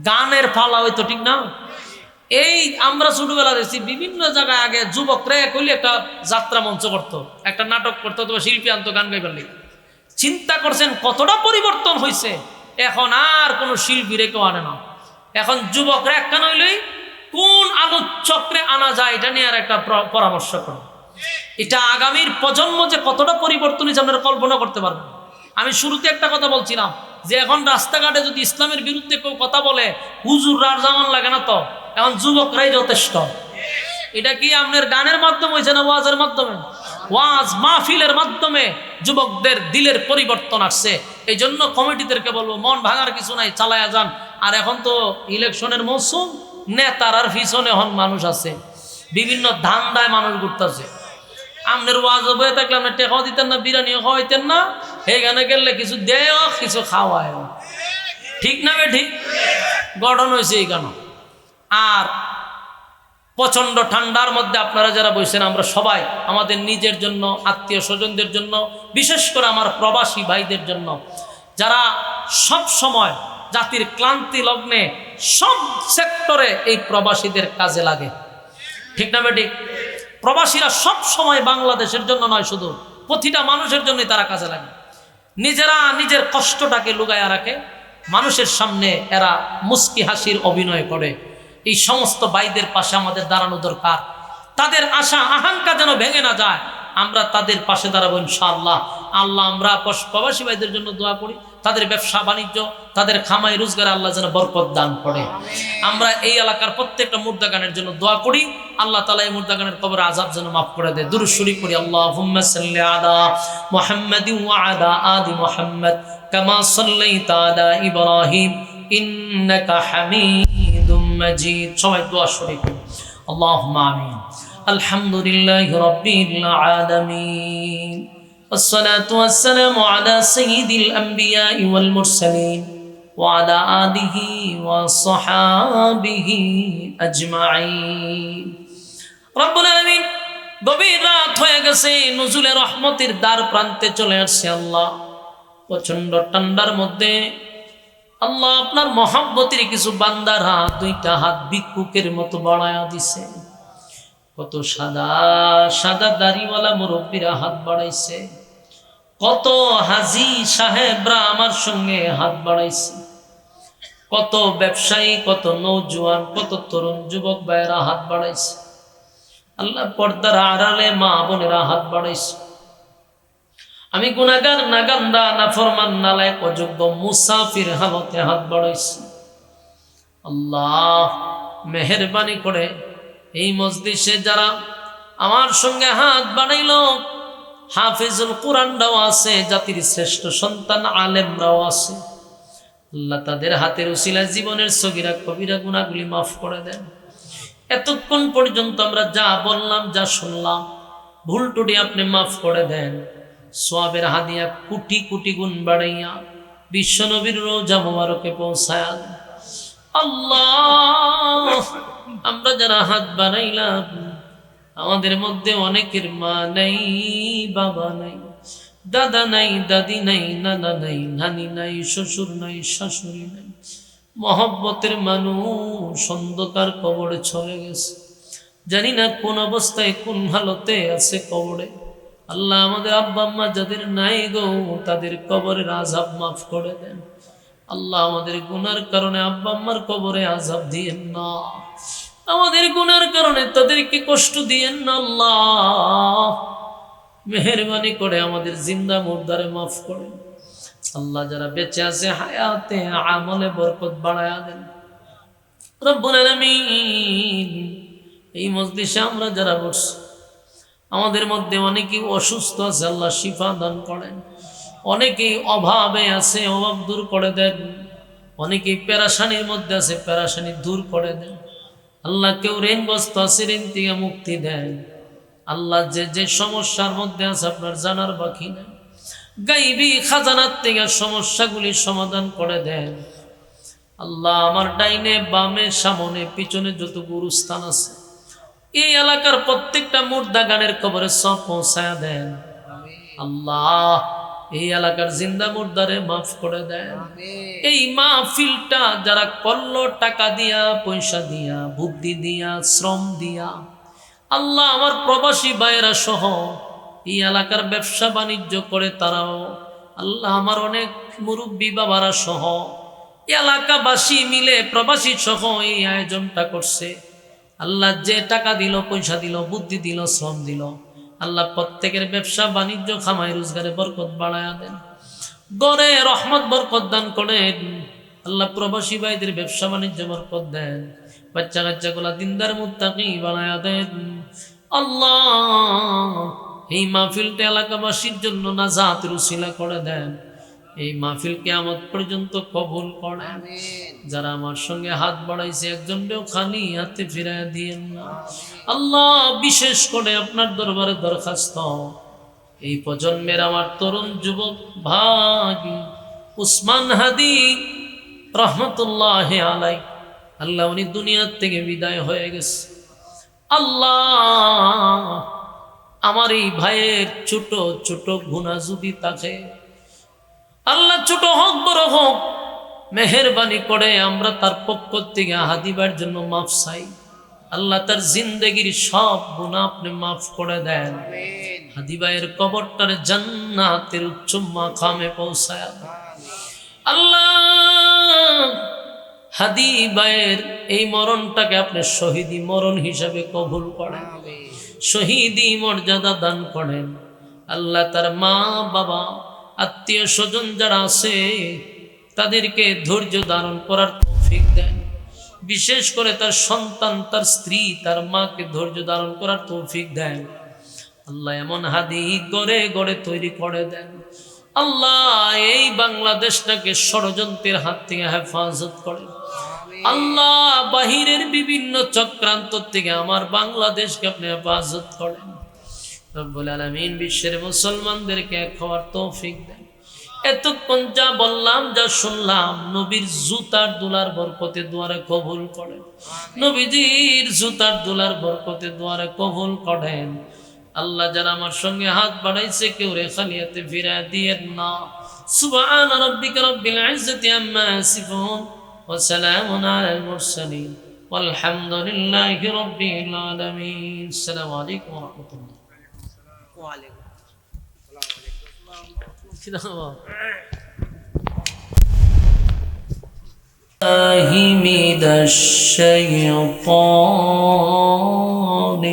গানের পালা হইতো, ঠিক না? এই আমরা ছোটবেলা দেখছি বিভিন্ন জায়গায় আগে যুবকরা কইলে একটা যাত্রা মঞ্চ করতো, একটা নাটক করতো, অথবা শিল্পী আনতো গান গাইবার লাগে। চিন্তা করছেন কতটা পরিবর্তন হয়েছে। এখন আর কোনো শিল্পীরে কেউ আনে না। এখন যুবকরা একখান হইলেই কোন আলোচক্রে আনা যায় এটা নিয়ে আর একটা পরামর্শ করে। এটা আগামীর প্রজন্ম যে কতটা পরিবর্তন হয়েছে আপনারা কল্পনা করতে পারবেন। আমি শুরুতে একটা কথা বলছিলাম যে এখন রাস্তাঘাটে যদি ইসলামের বিরুদ্ধে কেউ কথা বলে, হুজুর আর জামান লাগে না, তো এখন যুবকরাই যথেষ্ট। এটা কি আপনার গানের মাধ্যমে হয়েছে না ওয়াজের মাধ্যমে? ওয়াজ মাহফিলের মাধ্যমে যুবকদের দিলের পরিবর্তন আসছে। এই জন্য কমিটিদেরকে বলবো, মন ভাঙার কিছু নাই, চালায়া যান। আর এখন তো ইলেকশনের মৌসুম, নেতার আর পিছনে এখন মানুষ আছে, বিভিন্ন ধান্দায় মানুষ ঘুরতেছে। আপনার ওয়াজ বয়ে থাকলে আপনি টেকাও দিতেন না, বিরিয়ানিও খাওয়াইতেন না, এখানে গেলে কিছু দেয়, কিছু খাওয়ায়, ঠিক না? ঠিক গঠন হয়েছে এই কেন? আর প্রচণ্ড ঠান্ডার মধ্যে আপনারা যারা বসেন, আমরা সবাই আমাদের নিজের জন্য, আত্মীয় স্বজনদের জন্য, বিশেষ করে আমার প্রবাসী ভাইদের জন্য, যারা সব সময় জাতির ক্লান্তি লগ্নে সব সেক্টরে এই প্রবাসীদের কাজে লাগে, ঠিক না ঠিক? প্রবাসীরা সব সময় বাংলাদেশের জন্য নয়, শুধু প্রতিটা মানুষের জন্যই তারা কাজে লাগে। নিজেরা নিজের কষ্টটাকে লুকায়া রাখে, মানুষের সামনে এরা মুস্কি হাসির অভিনয় করে। এই সমস্ত ভাইদের পাশে আমাদের দাঁড়ানো দরকার। তাদের আশা আকাঙ্ক্ষা যেন ভেঙে না যায়, আমরা তাদের পাশে দাঁড়াবো ইনশাআল্লাহ। আল্লাহ আমরা প্রবাসী ভাইদের জন্য দোয়া করি, তাদের ব্যবসা বাণিজ্য, তাদের খামাই রোজগারে আল্লাহ যেন বরকত দান করে। আমরা এই এলাকার প্রত্যেকটা মুর্দাগানের জন্য দোয়া করি, আল্লাহ তাআলা এই মুর্দাগানের কবর আযাব যেন মাফ করে দেয়। দুরূদ শরীফ পড়ি, আল্লাহুম্মা সাল্লি আলা মুহাম্মাদিন ওয়া আলা আলি মুহাম্মাদ কামা সাল্লাইতা আলা ইব্রাহিম ইন্নাকা হামিদুম মাজিদ। সবাই দোয়া শরীফ আল্লাহুম্মা আমিন। আলহামদুলিল্লাহি রাব্বিল আলামিন, والصلاة والسلام على سيد الأنبياء والمرسلين وعلى آله وصحابه أجمعين। رب العالمين গভীর রাত হয়ে গেছে, নজুলে রহমতের দ্বার প্রান্তে চলে আসছে। আল্লাহ প্রচন্ড ঠান্ডার মধ্যে আল্লাহ আপনার মহব্বতের কিছু বান্দার হাত, 2টা হাত ভিক্ষুকের মতো বাড়ায়া দিছে। কত সাদা সাদা দাড়িওয়ালা মুরব্বীরা হাত বাড়াইছে, কত হাজি সাহেবরা আমার সঙ্গে হাত বাড়াইছে, কত ব্যবসায়ী, কত নৌজওয়ান, কত তরুণ যুবক ভাইয়েরা হাত বাড়াইছে। আল্লাহ পর্দার আড়ালে মা বোনেরা হাত বাড়াইছে। আমি গুনাহগার, নাগান্দা, নাফরমান, নালায়েক, অযোগ্য, মুসাফির হালতে হাত বাড়াইছে। আল্লাহ মেহেরবানি করে এই মজলিসে যারা আমার সঙ্গে হাত বাড়াইলো, হাফিজুল কোরআনরাও আছে, জাতির শ্রেষ্ঠ সন্তান আলেমরাও আছে। আল্লাহ তাদের হাতের উসিলায় জীবনের সগীরা কবিরা গুনাহগুলি মাফ করে দেন। এতক্ষণ পর্যন্ত আমরা যা বললাম, যা শুনলাম, ভুল টুটি আপনি মাফ করে দেন। সওয়াবের হাদিয়া কোটি কোটি গুণ বাড়াইয়া বিশ্ব নবীর রওজা মুবারকে পৌঁছায়া দেন। আল্লাহ আমরা যারা হাত বাড়াইলাম, আমাদের মধ্যে অনেকের মা নাই, বাবা নাই, দাদা নাই, দাদি নাই, নানা নাই, নানি নাই, শ্বশুর নাই, শাশুড়ি নাই, মহব্বতের মানুষ অন্ধকার কবরে চলে গেছে। জানি না কোন অবস্থায়, কোন হালতে আছে কবরে। আল্লাহ আমাদের আব্বা আম্মা যাদের নাই গো তাদের কবরের আযাব মাফ করে দেন। আল্লাহ আমাদের গুনার কারণে আব্বা আম্মার কবরে আযাব দিয়েন না, আমাদের গুনার কারণে তাদেরকে কষ্ট দিয়েন না। আল্লাহ মেহেরবানি করে আমাদের জিন্দা মুর্দারে মাফ করেন। আল্লাহ যারা বেঁচে আছে হায়াতে আমলে বরকত বাড়ায়া দেন রব্বুল আলামিন। এই মজলিসে আমরা যারা বসছি আমাদের মধ্যে অনেকেই অসুস্থ আছে, আল্লাহ শিফা দান করেন। অনেকেই অভাবে আছে, অভাব দূর করে দেন। অনেকেই পেরেশানির মধ্যে আছে, পেরেশানি দূর করে দেন। আল্লাহ কেউ ঋণগ্রস্ত আছে, ঋণ থেকে মুক্তি দেন। আল্লাহ যে যে সমস্যার মধ্যে আছে আপনার জানার বাকি নেই, গাইবি খাজানার থেকে সমস্যাগুলি সমাধান করে দেন। আল্লাহ আমার ডাইনে বামে সামনে পিছনে যত গুরুস্থান আছে এই এলাকার প্রত্যেকটা মুর্দা গানের কবরে সব পৌঁছায়া দেন। আল্লাহ এই এলাকার জিন্দা মুর্দারে মাফ করে দেন। এই মাহফিলটা যারা করলো টাকা দিয়া, পয়সা দিয়া, বুদ্ধি দিয়া, শ্রম দিয়া, আল্লাহ আমার প্রবাসী ভাইয়েরা সহ এই এলাকার ব্যবসা বাণিজ্য করে তারাও, আল্লাহ আমার অনেক মুরব্বী বাবারা সহ এলাকাবাসী মিলে প্রবাসী সহ এই আয়োজনটা করছে। আল্লাহ যে টাকা দিল, পয়সা দিল, বুদ্ধি দিল, শ্রম দিল, আল্লাহ প্রত্যেকের ব্যবসা বাণিজ্য খামাই রোজগারে বরকত বাড়ায়া দেন, গড়ে রহমত বরকত দান করেন। আল্লাহ প্রবাসী ভাইদের ব্যবসা বাণিজ্য বরকত দেন, বাচ্চা কাচ্চাগুলা দিনদার মুত্তাকি বানায়া দেন। আল্লাহ এই মাহফিলটা এলাকাবাসীর জন্য নাজাতের উসিলা করে দেন। এই মাহফিল কিয়ামত পর্যন্ত কবুল করেন। যারা আমার সঙ্গে হাত বাড়াইছে একজনকেও খালি হাতে ফিরাইয়া দিয়েন না। আল্লাহ বিশেষ করে আপনার দরবারে দরখাস্ত, এই প্রজন্মের আমার তরুণ যুবক ভাই উসমান হাদি রহমতুল্লাহ আলাই, আল্লাহ উনি দুনিয়ার থেকে বিদায় হয়ে গেছে। আল্লাহ আমার এই ভাইয়ের ছোট ছোট গুনাহ যদি থাকে, আল্লাহ ছোট হোক বড় হোক, মেহেরবানি করে আমরা তার পক্ষ থেকে হাদিবার জন্য মাফ চাই। আল্লাহ তার জিন্দেগির সব গুনাহ আপনি মাফ করে দেন। হাদিবাইয়ের কবরটার জান্নাতের উচ্চ মাকামে পৌঁছায়। আল্লাহ হাদিবাইয়ের এই মরণটাকে আপনি শহীদি মরণ হিসাবে কবুল করেন, শহীদি মর্যাদা দান করেন। আল্লাহ তার মা বাবা আত্মীয় স্বজন যারা আছে তাদেরকে ধৈর্য ধারণ করার তৌফিক দেন। বিশেষ করে তার সন্তান, তার স্ত্রী, তার মাকে ধৈর্য ধারণ করার তৌফিক দেন। আল্লাহ এমন হাদি গড়ে গড়ে তৈরি করে দেন। আল্লাহ এই বাংলাদেশটাকে ষড়যন্ত্রের হাত থেকে হেফাজত করেন। আল্লাহ বাহিরের বিভিন্ন চক্রান্ত থেকে আমার বাংলাদেশকে আপনি হেফাজত করেন। রব্বুল আলামিন বিশ্বের মুসলমানদেরকে এক হওয়ার তৌফিক দেন। এতক্ষণ যা বললাম, যা শুনলাম, নবীর জুতার দুলার বরকতে দুয়ারে কবুল করেন। নবীজির জুতার দুলার বরকতে দুয়ারে কবুল করেন। আল্লাহ যারা আমার সঙ্গে হাত বাড়াইছে কেউ রে খালিয়াতে ফিরায় দিয়েন না। সুবহান রাব্বিকা রাব্বিল ইজ্জাতি আম্মা ইয়াসিফুন ওয়া সালামুন আলাল মুরসালিন ওয়ালহামদুলিল্লাহি রাব্বিল আলামিন। আসসালামু আলাইকুম ওয়া রাহমাতুল্লাহ। من الشيطان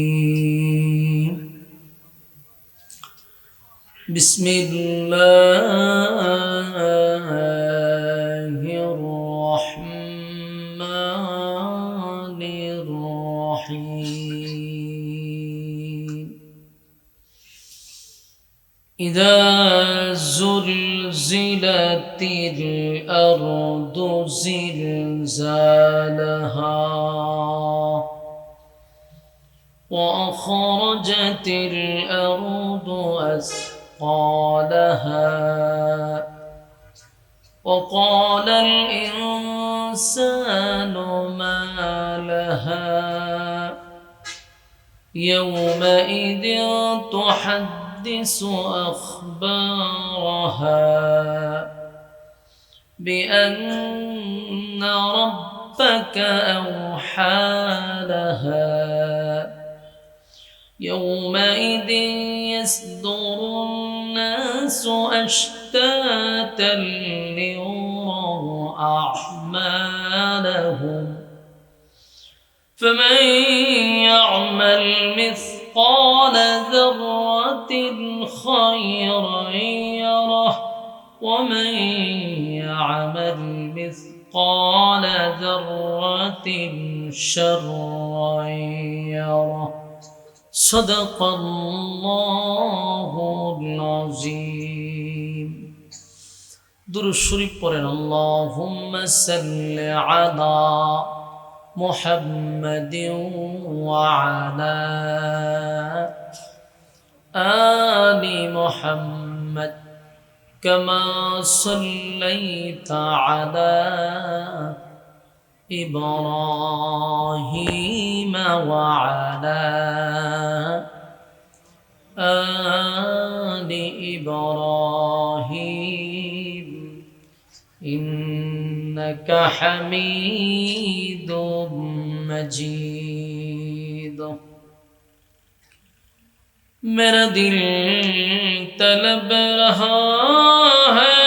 الرجيم. بسم الله الرحمن الرحيم. إذا زلزلت الأرض زلزالها وأخرجت الأرض أثقالها وقال الإنسان ما لها يومئذ تحدث أخبارها بأن ربك أوحى لها يومئذ يصدر الناس أشتاتا ليروا أعمالهم فمن يعمل مثقال ذرة خيرا يره ومن يعمل مثقال ذرة شرا يره صدق الله العظيم درود شريف পড়েন اللهم صل على محمد وعلى آل محمد كما صليت على إبراهيم وعلى آل إبراهيم إنك حميد مجيد मेरा दिल तलब रहा है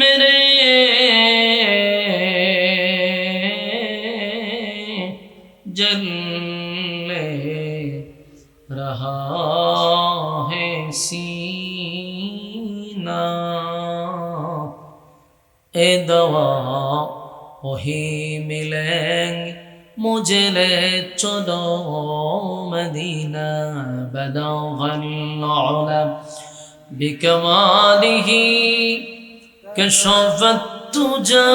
मेरे जलने रहा है सीना ए दवा वही मिलेंगे मुझे ले चलो मदीना बलगल उला बिकमालिह कशफत तुजा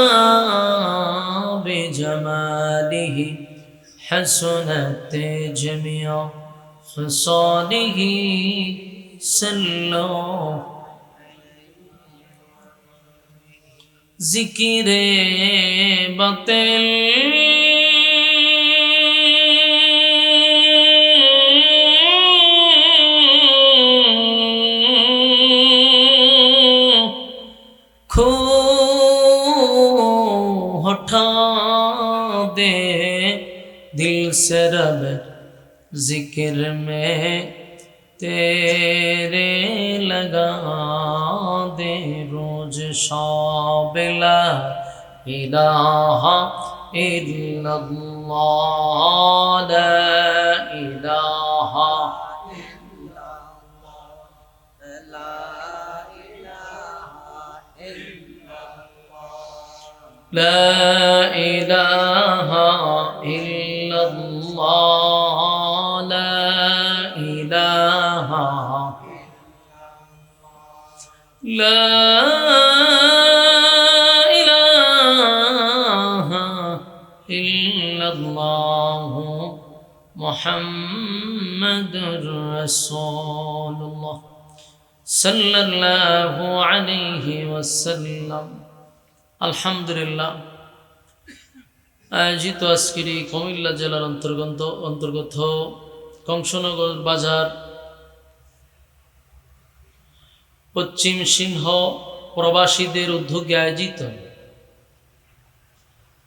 बिजमालिह हसनत जमिया खसालिह सल्लो जिक्रे बतिल खो हटा दे दिल से रब जिक्र में तेरे लगा दे रोज शाबिला इलाहा इल्लल्लाह ला इलाहा لا إله إلا الله لا إله لا إله إلا الله محمد رسول الله صلى الله عليه وسلم আলহামদুলিল্লাহ আয়োজিত আজকের এই কুমিল্লা জেলার অন্তর্গত কংসনগর বাজার পশ্চিম সিংহ প্রবাসীদের উদ্যোগে আয়োজিত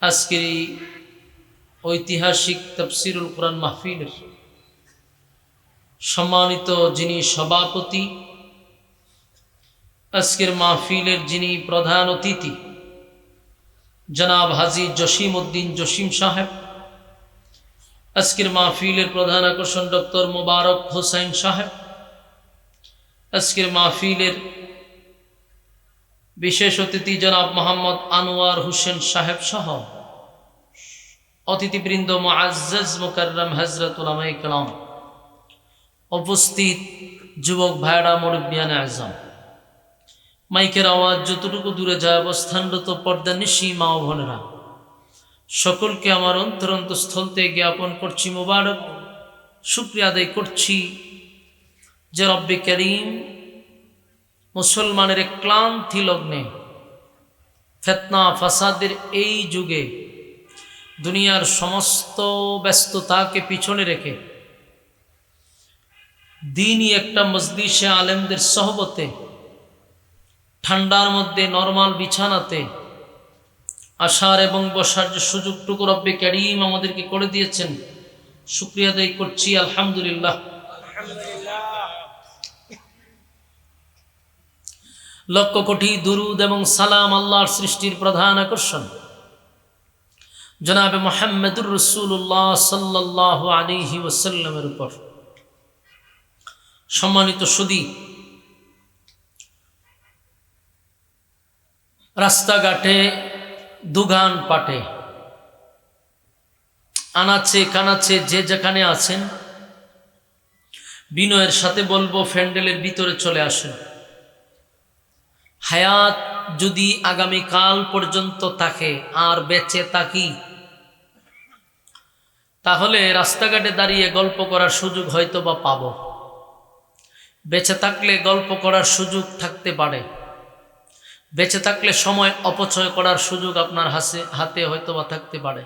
আজকের এই ঐতিহাসিক তাফসীরুল কোরআন মাহফিলের সম্মানিত যিনি সভাপতি, আজকের মাহফিলের যিনি প্রধান অতিথি জনাব হাজী জসিম উদ্দিন জসিম সাহেব, আজকের মাহফিলের প্রধান আকর্ষণ ডক্টর মোবারক হোসেন সাহেব, আজকের মাহফিলের বিশেষ অতিথি জনাব মোহাম্মদ আনোয়ার হোসেন সাহেব সহ অতিথিবৃন্দ মুআজ্জাজ মুকাররম হযরত উলামায়ে কেরাম, উপস্থিত যুবক ভাইরা, মুরব্বিয়ানে আযম, মাইকের আওয়াজ যতটুকু দূরে যায় অবস্থানরত পর্দানিশী মা ও বোনেরা, সকলকে আমার অন্তরস্থল থেকে জ্ঞাপন করছি মোবারক, শুকরিয়া আদায় করছি যে রব্বে করিম মুসলমানের ক্লান্তি লগ্নে ফিতনা ফাসাদের এই যুগে দুনিয়ার সমস্ত ব্যস্ততাকে পিছনে রেখে দিনই একটা মজলিসে আলেমদের সহবতে ঠান্ডার মধ্যে নরমাল বিছানাতে আসার এবং বসার যে সুযোগটুকু রব্বে কারীম আমাদেরকে করে দিয়েছেন, শুকরিয়া আদায় করছি আলহামদুলিল্লাহ। লক্ষ কোটি দুরুদ এবং সালাম আল্লাহর সৃষ্টির প্রধান আকর্ষণ জনাবে মুহাম্মদুর রাসূলুল্লাহ সাল্লাল্লাহু আলাইহি ওয়াসাল্লামের উপর। সম্মানিত সুধী, রাস্তাঘাটে, দুগান পাটে, আনাচে কানাচে যে যেখানে আছেন, বিনয়ের সাথে বলবো প্যান্ডেলের ভিতরে চলে আসেন। হায়াত যদি আগামী কাল পর্যন্ত থাকে আর বেঁচে থাকি, তাহলে রাস্তাঘাটে দাঁড়িয়ে গল্প করার সুযোগ হয়তো বা পাবো। বেঁচে থাকলে গল্প করার সুযোগ থাকতে পারে, বেঁচে থাকলে সময় অপচয় করার সুযোগ আপনার হাতে হয়তো বা থাকতে পারে।